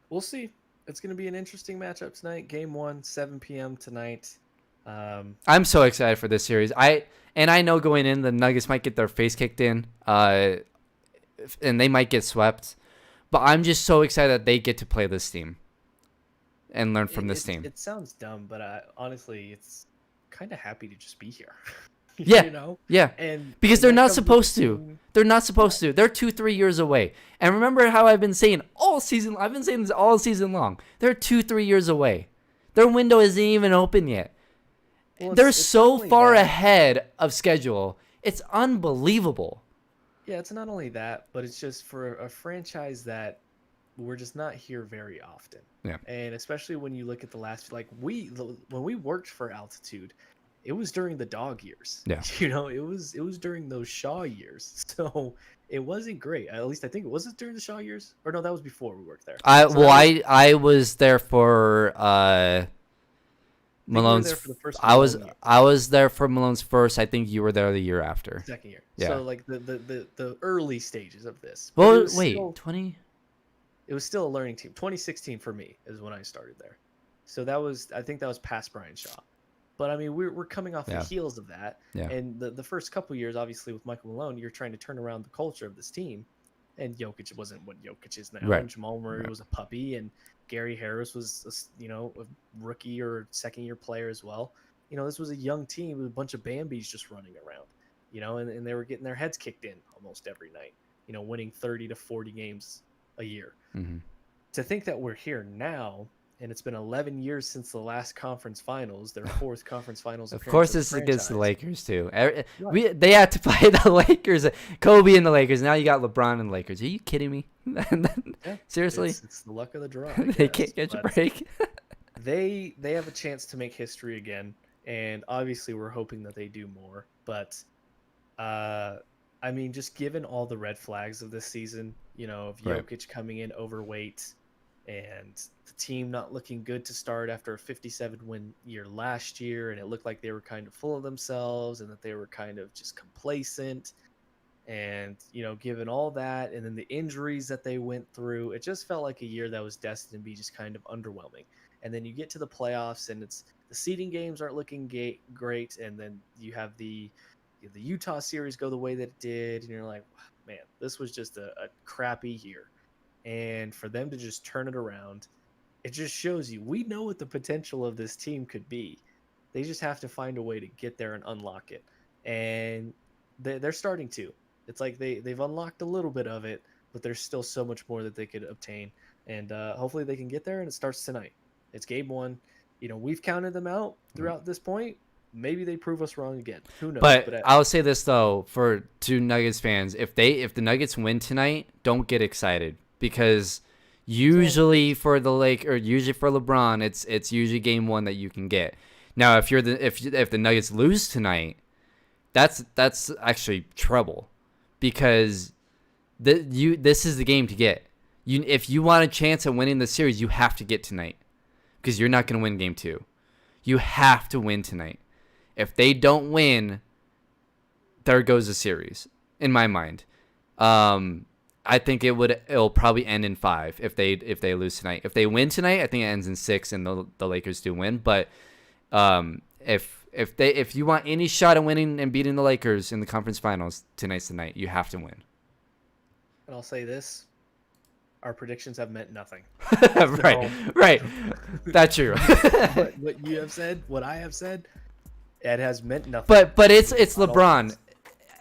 We'll see. It's going to be an interesting matchup tonight. Game 1, 7 p.m. tonight. I'm so excited for this series. I know going in the Nuggets might get their face kicked in, and they might get swept, but I'm just so excited that they get to play this team and learn from this team. It sounds dumb, but honestly, it's kind of happy to just be here. Yeah, You know? yeah. And Because and they're that not comes with supposed the to. team. They're not supposed to. They're 2-3 years away. And remember how I've been saying all season. I've been saying this all season long. They're 2-3 years away. Their window isn't even open yet. Well, They're it's not so only far that. ahead of schedule. It's unbelievable. Yeah, it's not only that, but it's just for a franchise that we're just not here very often. Yeah. And especially when you look at the last, like when we worked for Altitude, it was during the dog years. Yeah. You know, it was during those Shaw years. So it wasn't great. At least I think was it during the Shaw years? Or no, that was before we worked there. So that was- I was there for you were Malone's. there for the first I was Malone year. I was there for Malone's first. I think you were there the year after. second year. Yeah. So like the early stages of this. But Well, it was wait, still- 20. it was still a learning team. 2016 for me is when I started there. So I think that was past Brian Shaw. But I mean, we're coming off Yeah. the heels of that. Yeah. And the first couple years, obviously, with Michael Malone, you're trying to turn around the culture of this team. And Jokic wasn't what Jokic is now. Right. And Jamal Murray Right. was a puppy, and Gary Harris was, a rookie or second-year player as well. You know, this was a young team with a bunch of Bambis just running around. You know, and they were getting their heads kicked in almost every night. You know, winning 30 to 40 games a year. Mhm. To think that we're here now, and it's been 11 years since the last conference finals, their fourth conference finals. Of appearance course, as this a is against the franchise. Lakers too. They had to play the Lakers, Kobe and the Lakers. Now you got LeBron and Lakers. Are you kidding me? Yeah, Seriously, it's the luck of the draw. they can't catch a but break. they have a chance to make history again, and obviously we're hoping that they do more. But I mean, just given all the red flags of this season, you know, of Right. Jokic coming in overweight and the team not looking good to start after a 57-win year last year, and it looked like they were kind of full of themselves and that they were kind of just complacent. And, you know, given all that and then the injuries that they went through, it just felt like a year that was destined to be just kind of underwhelming. And then you get to the playoffs and it's the seeding games aren't looking great. And then you have the Utah series go the way that it did. And you're like, man, this was just a crappy year. And for them to just turn it around, it just shows you, we know what the potential of this team could be. They just have to find a way to get there and unlock it. And they're starting to. It's like they've unlocked a little bit of it, but there's still so much more that they could obtain. And hopefully they can get there, and it starts tonight. It's game 1. You know, we've counted them out throughout this point. Maybe they prove us wrong again. Who knows? But I'll say this though, for two Nuggets fans, if the Nuggets win tonight, don't get excited because usually for LeBron, it's usually game 1 that you can get. Now, if the Nuggets lose tonight, that's actually trouble because this is the game to get. If you want a chance at winning the series, you have to get tonight because you're not going to win game 2. You have to win tonight. If they don't win, there goes the series in my mind. I think it'll probably end in 5 if they lose tonight. If they win tonight, I think it ends in 6 and the Lakers do win. But if you want any shot at winning and beating the Lakers in the conference finals, tonight's the night. You have to win. And I'll say this. Our predictions have meant nothing. Right. That's true. What you have said, what I have said, it has meant nothing. But it's Not all LeBron. things.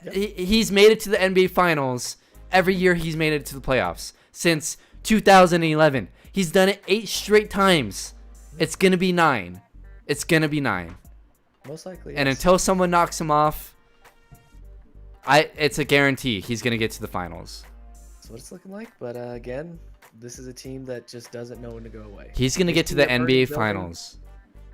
Yep. He's made it to the NBA Finals every year. He's made it to the playoffs since 2011. He's done it 8 straight times. It's gonna be 9. It's gonna be 9. Most likely. And yes. until someone knocks him off, it's a guarantee he's gonna get to the finals. That's what it's looking like. But again, this is a team that just doesn't know when to go away. He's gonna They get to see the burning NBA building, Finals.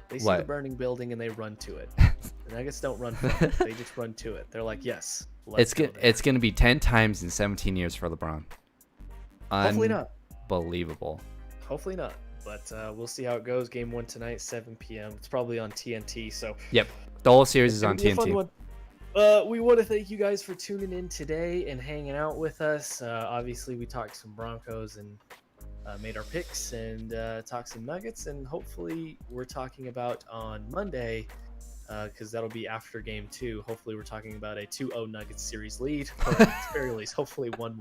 They see What? the burning building and they run to it. The Nuggets don't run from it. They just run to it. They're like, yes, let's go there. It's gonna be 10 times in 17 years for LeBron. Hopefully not. Unbelievable. Hopefully not. But we'll see how it goes. Game 1 tonight, 7 p.m. It's probably on TNT. So Yep. The whole series is it'll on be a fun TNT. one. We want to thank you guys for tuning in today and hanging out with us. Obviously, we talked some Broncos and made our picks and talked some Nuggets. And hopefully, we're talking about on Monday, because that'll be after game 2. Hopefully, we're talking about a 2-0 Nuggets series lead, or at the very least, hopefully 1-1.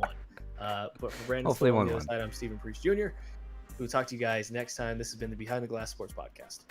But for Brandon, Hopefully on the 1-1. other side, I'm Stephen Priest Jr. We'll talk to you guys next time. This has been the Behind the Glass Sports Podcast.